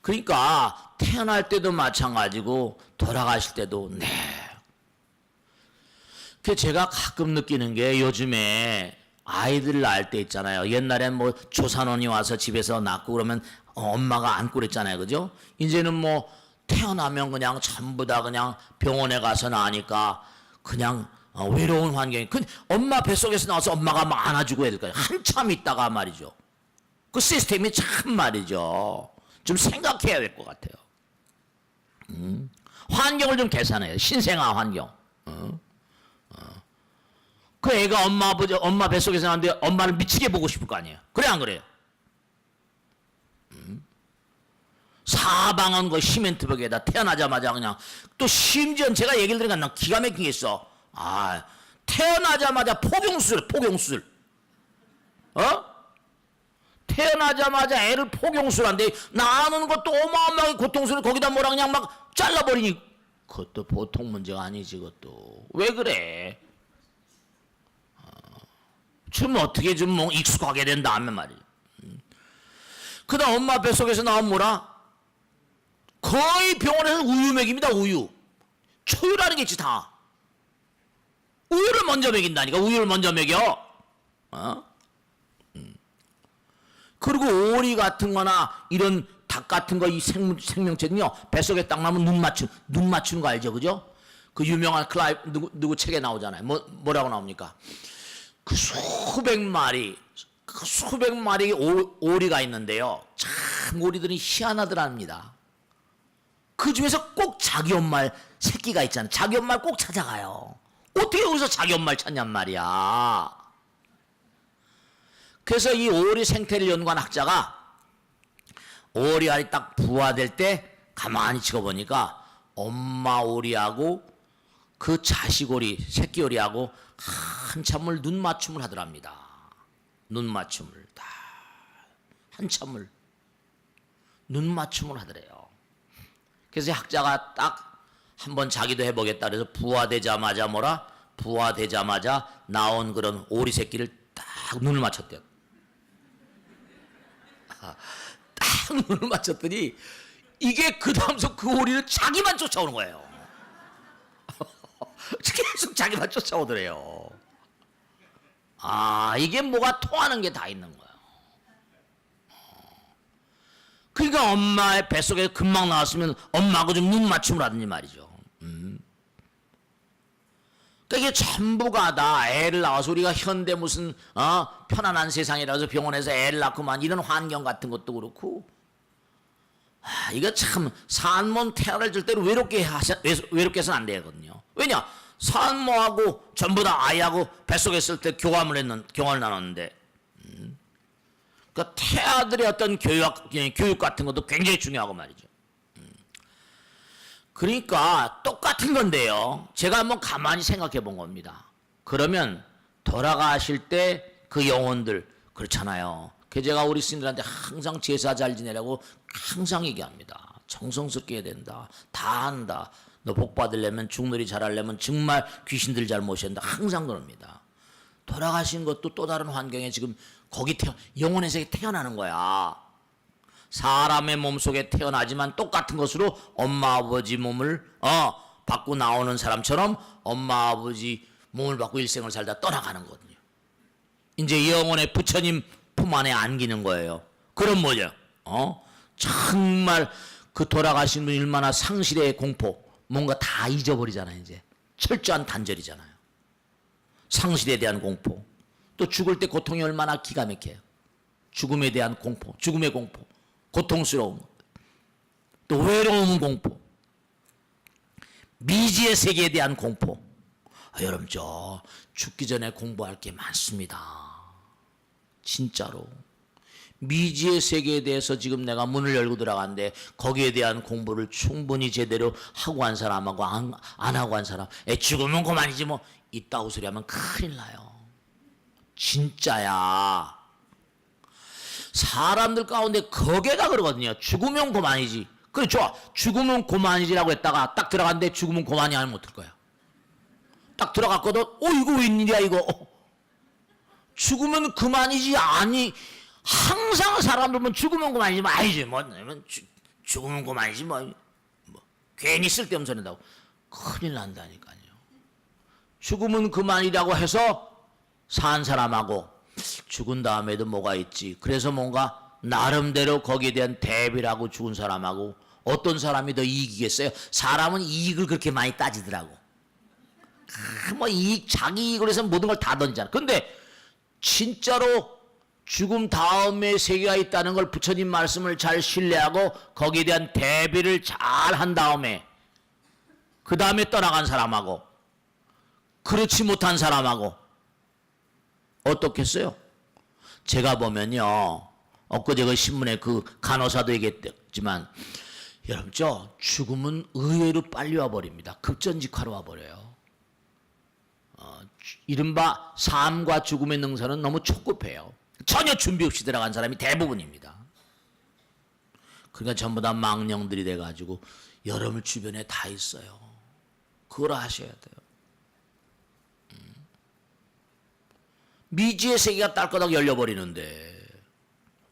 그러니까 태어날 때도 마찬가지고 돌아가실 때도 제가 가끔 느끼는 게, 요즘에 아이들 낳을 때 있잖아요. 옛날엔 뭐 조산원이 와서 집에서 낳고 그러면 엄마가 안고 그랬잖아요. 그죠? 이제는 뭐 태어나면 그냥 전부 다 그냥 병원에 가서 나니까 그냥 외로운 환경이. 엄마 뱃속에서 나와서 엄마가 막 안아주고 해야 될까요? 한참 있다가 말이죠. 그 시스템이 참 말이죠. 좀 생각해야 될 것 같아요. 환경을 좀 계산해요. 신생아 환경. 그 애가 엄마 뱃속에서 나왔는데 엄마를 미치게 보고 싶을 거 아니에요. 그래 안 그래요? 사방은 그 시멘트 벽에다 태어나자마자 그냥, 또 심지어 제가 얘기를 들으니까 난 기가 막힌 게 있어. 태어나자마자 포경수술. 태어나자마자 애를 포경수술한데 나는 것도 어마어마하게 고통스러워. 거기다 뭐라 그냥 막 잘라버리니, 그것도 보통 문제가 아니지. 그것도 왜 그래? 좀 어떻게 좀 뭐 익숙하게 된 다음에 말이야. 그다음 엄마 뱃속에서 나온 뭐라? 거의 병원에서 우유 먹입니다. 우유. 초유라는 게 있지 다. 우유를 먼저 먹인다니까. 우유를 먼저 먹여. 그리고 오리 같은 거나 이런 닭 같은 거, 이 생명체는요, 뱃속에 딱 나면 눈 맞추는 거 알죠? 그죠? 그 유명한 누구 책에 나오잖아요. 뭐라고 나옵니까? 그 수백 마리 오리가 있는데요. 참 오리들은 희한하더랍니다. 그 중에서 꼭 자기 엄마 새끼가 있잖아요. 자기 엄마를 꼭 찾아가요. 어떻게 여기서 자기 엄마를 찾냔 말이야. 그래서 이 오리 생태를 연구한 학자가 오리 알이 딱 부화될 때 가만히 찍어보니까 엄마 오리하고 그 자식 오리, 새끼 오리하고 한참을 눈 맞춤을 하더랍니다. 눈 맞춤을 다 한참을 눈 맞춤을 하더래요. 그래서 학자가 딱 한번 자기도 해보겠다 그래서 부화되자마자 나온 그런 오리 새끼를 딱 눈을 맞췄대요. 딱 눈을 맞췄더니 이게 그 다음서 그 오리를 자기만 쫓아오는 거예요. 계속 자기만 쫓아오더래요. 이게 뭐가 통하는 게 다 있는 거예요. 그러니까 엄마의 뱃속에 금방 나왔으면 엄마하고 좀 눈 맞춤을 하든지 말이죠. 그러니까 이게 전부가 다 애를 낳아서 우리가 현대 무슨 편안한 세상이라서 병원에서 애를 낳고만 이런 환경 같은 것도 그렇고, 이거 참 산모는 태아를 줄 때로 외롭게 해서는 안 되거든요. 왜냐? 산모하고 전부 다 아이하고 뱃속에 있을 때 교환을 나눴는데, 그러니까 태아들의 어떤 교육 같은 것도 굉장히 중요하고 말이죠. 그러니까 똑같은 건데요. 제가 한번 가만히 생각해 본 겁니다. 그러면 돌아가실 때 그 영혼들 그렇잖아요. 그 제가 우리 스님들한테 항상 제사 잘 지내라고 항상 얘기합니다. 정성스럽게 해야 된다. 다 한다. 너 복 받으려면 죽놀이 잘하려면 정말 귀신들 잘 모셔야 된다. 항상 그럽니다. 돌아가신 것도 또 다른 환경에 지금 거기 영혼의 세계에 태어나는 거야. 사람의 몸속에 태어나지만 똑같은 것으로 엄마 아버지 몸을 받고 나오는 사람처럼 엄마 아버지 몸을 받고 일생을 살다 떠나가는 거거든요. 이제 영혼의 부처님 품 안에 안기는 거예요. 그럼 뭐죠? 정말 그 돌아가신 분 얼마나 상실의 공포 뭔가 다 잊어버리잖아요. 이제 철저한 단절이잖아요. 상실에 대한 공포, 또 죽을 때 고통이 얼마나 기가 막혀요. 죽음에 대한 공포, 죽음의 공포, 고통스러움, 또 외로움 공포, 미지의 세계에 대한 공포. 여러분 저 죽기 전에 공부할 게 많습니다. 진짜로. 미지의 세계에 대해서 지금 내가 문을 열고 들어갔는데 거기에 대한 공부를 충분히 제대로 하고 한 사람하고 안 하고 한 사람, 죽으면 그만이지 뭐 이따구 소리 하면 큰일 나요. 진짜야. 사람들 가운데 거기가 그러거든요. 죽으면 그만이지. 그래 좋아. 죽으면 그만이지라고 했다가 딱 들어갔는데 죽으면 그만이 아니면 어떨 거야. 딱 들어갔거든. 이거 웬일이야 이거. 죽으면 그만이지. 아니 항상 사람들 보면 죽으면 그만이지 뭐 아니지 뭐 죽으면 그만이지 뭐 괜히 쓸데없는 소리 한다고. 큰일 난다니까요. 죽으면 그만이라고 해서 산 사람하고 죽은 다음에도 뭐가 있지. 그래서 뭔가 나름대로 거기에 대한 대비를 하고 죽은 사람하고 어떤 사람이 더 이익이겠어요? 사람은 이익을 그렇게 많이 따지더라고. 뭐 이익, 자기 이익을 해서 모든 걸 다 던지잖아. 근데 진짜로 죽음 다음에 세계가 있다는 걸 부처님 말씀을 잘 신뢰하고 거기에 대한 대비를 잘 한 다음에 그 다음에 떠나간 사람하고 그렇지 못한 사람하고 어떻겠어요? 제가 보면요, 엊그제 그 신문에 그 간호사도 얘기했지만 여러분 저 죽음은 의외로 빨리 와버립니다. 급전직하러 와버려요. 이른바 삶과 죽음의 능선은 너무 촉급해요. 전혀 준비 없이 들어간 사람이 대부분입니다. 그러니까 전부 다 망령들이 돼가지고 여러분 주변에 다 있어요. 그걸 하셔야 돼요. 미지의 세계가 딸거닥 열려버리는데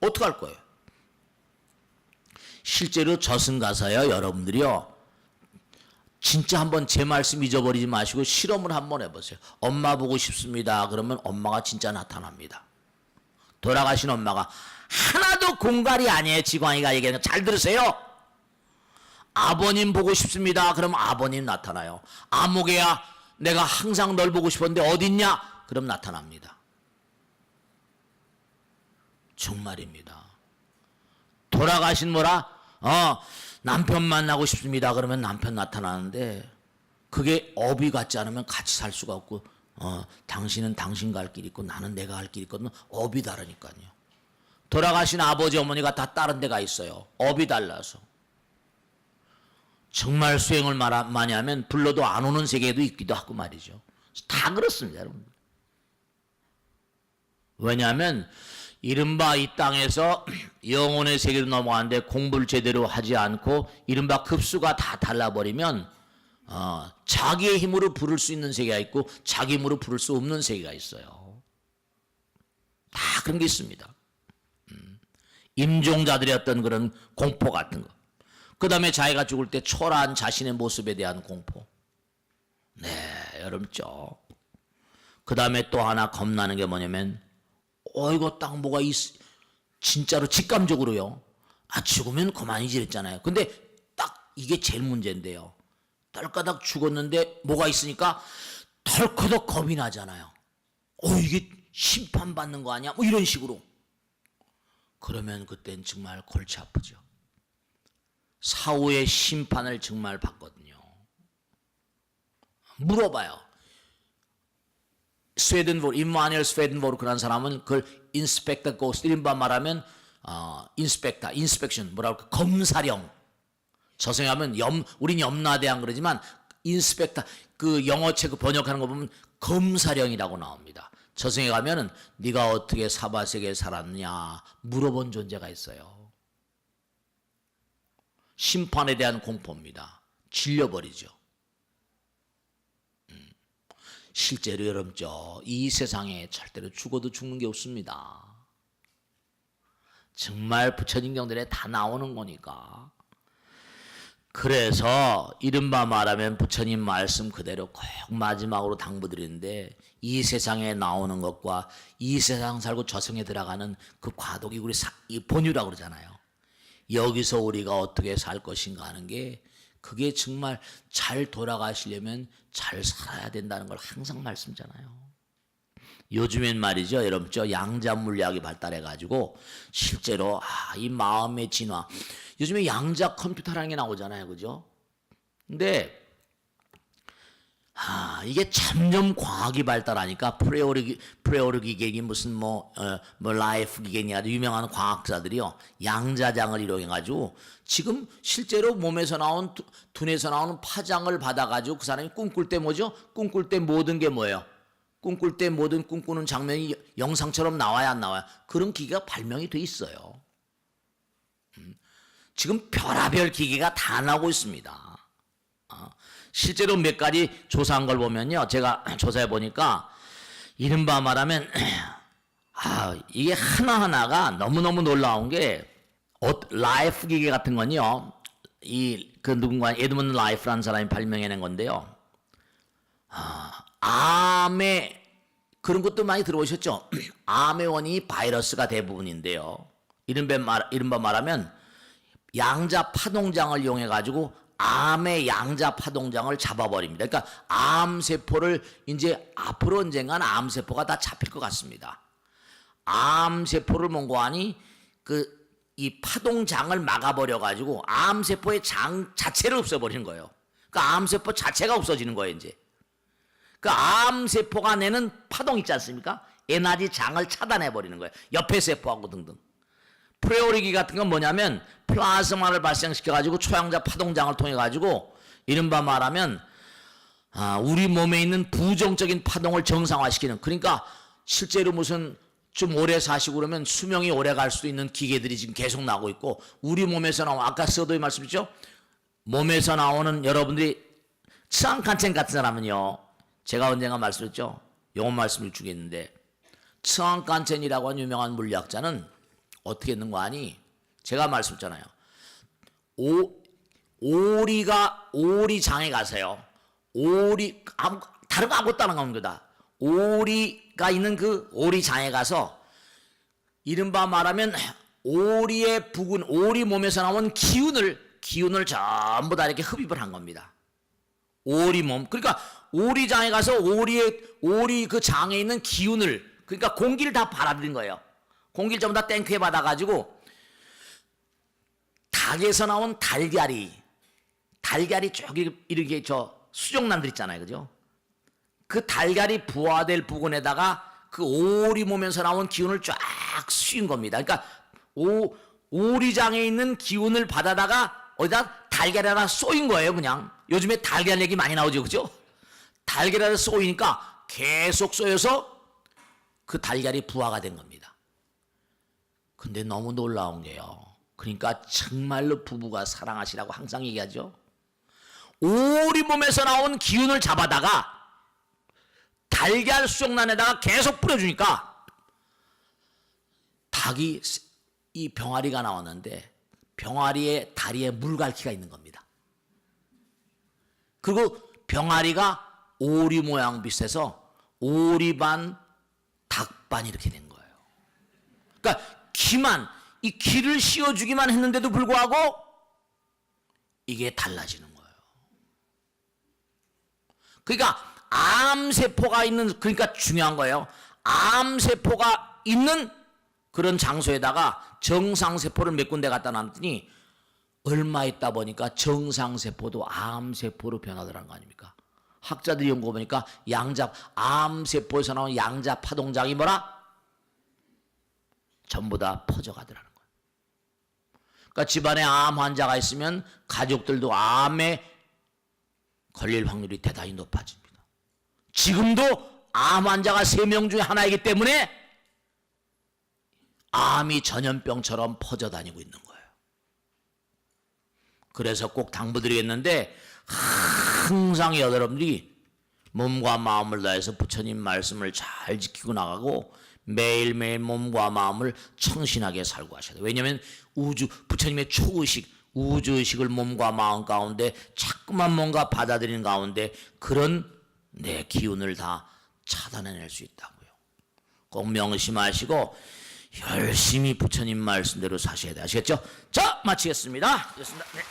어떡할 거예요? 실제로 저승 가서요, 여러분들이요, 진짜 한번 제 말씀 잊어버리지 마시고 실험을 한번 해보세요. 엄마 보고 싶습니다. 그러면 엄마가 진짜 나타납니다. 돌아가신 엄마가 하나도 공갈이 아니에요. 지광이가 얘기하는 거 잘 들으세요. 아버님 보고 싶습니다. 그럼 아버님 나타나요. 아무개야 내가 항상 널 보고 싶었는데 어딨냐? 그럼 나타납니다. 정말입니다. 돌아가신 뭐라? 남편 만나고 싶습니다. 그러면 남편 나타나는데 그게 업이 같지 않으면 같이 살 수가 없고 당신은 당신 갈 길 있고 나는 내가 갈 길 있거든. 업이 다르니까요. 돌아가신 아버지 어머니가 다 다른 데가 있어요. 업이 달라서. 정말 수행을 많이 하면 불러도 안 오는 세계에도 있기도 하고 말이죠. 다 그렇습니다, 여러분. 왜냐하면 이른바 이 땅에서 영혼의 세계로 넘어가는데 공부를 제대로 하지 않고 이른바 급수가 다 달라버리면 자기의 힘으로 부를 수 있는 세계가 있고 자기 힘으로 부를 수 없는 세계가 있어요. 다 그런 게 있습니다. 임종자들의 어떤 그런 공포 같은 거. 그 다음에 자기가 죽을 때 초라한 자신의 모습에 대한 공포. 네, 여러분 죠. 그 다음에 또 하나 겁나는 게 뭐냐면 이거 딱 뭐가 진짜로 직감적으로요. 죽으면 그만이지 그랬잖아요. 근데 딱 이게 제일 문제인데요. 딸까닥 죽었는데 뭐가 있으니까 덜커덕 겁이 나잖아요. 이게 심판받는 거 아니야? 뭐 이런 식으로. 그러면 그땐 정말 골치 아프죠. 사후의 심판을 정말 받거든요. 물어봐요. 스웨덴보르, 임마누엘 스웨덴보르 그런 사람은 그걸 인스펙터 고스, 이른바 말하면 인스펙션, 뭐라 그럴까, 검사령. 저승에 가면 우린 염라대왕 그러지만 인스펙터 그 영어책 그 번역하는 거 보면 검사령이라고 나옵니다. 저승에 가면은 네가 어떻게 사바세계에 살았느냐 물어본 존재가 있어요. 심판에 대한 공포입니다. 질려버리죠. 실제로 여러분죠, 이 세상에 절대로 죽어도 죽는 게 없습니다. 정말 부처님 경전에 다 나오는 거니까. 그래서 이른바 말하면 부처님 말씀 그대로 꼭 마지막으로 당부드리는데, 이 세상에 나오는 것과 이 세상 살고 저승에 들어가는 그 과도기 우리 이 본유라고 그러잖아요. 여기서 우리가 어떻게 살 것인가 하는 게, 그게 정말 잘 돌아가시려면 잘 살아야 된다는 걸 항상 말씀잖아요. 요즘엔 말이죠, 여러분, 양자 물리학이 발달해 가지고 실제로 이 마음의 진화, 요즘에 양자 컴퓨터라는 게 나오잖아요, 그죠? 근데 이게 점점 과학이 발달하니까 프레오르 기계니 무슨 라이프 기계니 아주 유명한 과학자들이요, 양자장을 이용해 가지고 지금 실제로 몸에서 나온 두뇌에서 나오는 파장을 받아 가지고 그 사람이 꿈꿀 때 뭐죠? 꿈꿀 때 모든 게 뭐예요? 꿈꿀 때 모든 꿈꾸는 장면이 영상처럼 나와야 안 나와요? 그런 기계가 발명이 돼 있어요. 지금 별의별 기계가 다 나오고 있습니다. 실제로 몇 가지 조사한 걸 보면요, 제가 조사해 보니까 이른바 말하면 이게 하나하나가 너무너무 놀라운 게, 라이프 기계 같은 건요, 누군가 에드먼드 라이프라는 사람이 발명해낸 건데요, 암의 그런 것도 많이 들어보셨죠? 암의 원인이 바이러스가 대부분인데요, 이른바 말하면 양자 파동장을 이용해 가지고 암의 양자 파동장을 잡아버립니다. 그러니까 암세포를 이제 앞으로 언젠가는 암세포가 다 잡힐 것 같습니다. 암세포를 몽고하니 이 파동장을 막아버려 가지고 암세포의 장 자체를 없애버리는 거예요. 그러니까 암세포 자체가 없어지는 거예요, 이제. 그러니까 암세포가 내는 파동 있지 않습니까? 에너지 장을 차단해버리는 거예요. 옆에 세포하고 등등. 프레오리기 같은 건 뭐냐면 플라즈마를 발생시켜가지고 초양자 파동장을 통해가지고 이른바 말하면 우리 몸에 있는 부정적인 파동을 정상화시키는, 그러니까 실제로 무슨 좀 오래 사시고 그러면 수명이 오래 갈 수도 있는 기계들이 지금 계속 나오고 있고, 우리 몸에서 나오는, 아까 서도의 말씀이죠, 몸에서 나오는 여러분들이 츠앙칸첸 같은 사람은요, 제가 언젠가 말씀드렸죠, 영어 말씀을 주겠는데, 츠앙칸첸이라고 하는 유명한 물리학자는 어떻게 했는 거 아니? 제가 말씀드렸잖아요. 오리장에 가세요. 다른 거 아무것도 안 겁니다. 오리가 있는 그 오리장에 가서 이른바 말하면 오리의 부근, 오리 몸에서 나온 기운을 전부 다 이렇게 흡입을 한 겁니다. 오리 몸. 그러니까 오리장에 가서 오리 그 장에 있는 기운을, 그러니까 공기를 다 받아들인 거예요. 공기를 전부 다 땡큐에 받아가지고 닭에서 나온 달걀이 쭉 이렇게 수정란들 있잖아요, 그죠? 그 달걀이 부화될 부근에다가 그 오리 몸에서 나온 기운을 쫙 씌운 겁니다. 그러니까 오리장에 있는 기운을 받아다가 어디다 달걀에 하나 쏘인 거예요, 그냥. 요즘에 달걀 얘기 많이 나오죠, 그죠? 달걀에 하나 쏘이니까 계속 쏘여서 그 달걀이 부화가 된 겁니다. 근데 너무 놀라운 게요, 그러니까 정말로 부부가 사랑하시라고 항상 얘기하죠. 오리 몸에서 나온 기운을 잡아다가 달걀 수정란에다가 계속 뿌려주니까 닭이, 이 병아리가 나왔는데 병아리의 다리에 물갈퀴가 있는 겁니다. 그리고 병아리가 오리 모양 비슷해서 오리 반 닭 반 이렇게 된 거예요. 그러니까 이 기를 씌워주기만 했는데도 불구하고 이게 달라지는 거예요. 그러니까 암세포가 있는, 그러니까 중요한 거예요. 암세포가 있는 그런 장소에다가 정상세포를 몇 군데 갖다 놨더니 얼마 있다 보니까 정상세포도 암세포로 변하더라는 거 아닙니까? 학자들이 연구해보니까 암세포에서 나온 양자 파동장이 뭐라? 전부 다 퍼져가더라는 거예요. 그러니까 집안에 암 환자가 있으면 가족들도 암에 걸릴 확률이 대단히 높아집니다. 지금도 암 환자가 3명 중에 하나이기 때문에 암이 전염병처럼 퍼져다니고 있는 거예요. 그래서 꼭 당부드리겠는데 항상 여러분들이 몸과 마음을 다해서 부처님 말씀을 잘 지키고 나가고 매일매일 몸과 마음을 청신하게 살고 하셔야 돼요. 왜냐하면 부처님의 초의식, 우주의식을 몸과 마음 가운데 자꾸만 뭔가 받아들이는 가운데 그런 내 기운을 다 차단해낼 수 있다고요. 꼭 명심하시고 열심히 부처님 말씀대로 사셔야 돼. 아시겠죠? 자, 마치겠습니다. 됐습니다. 네.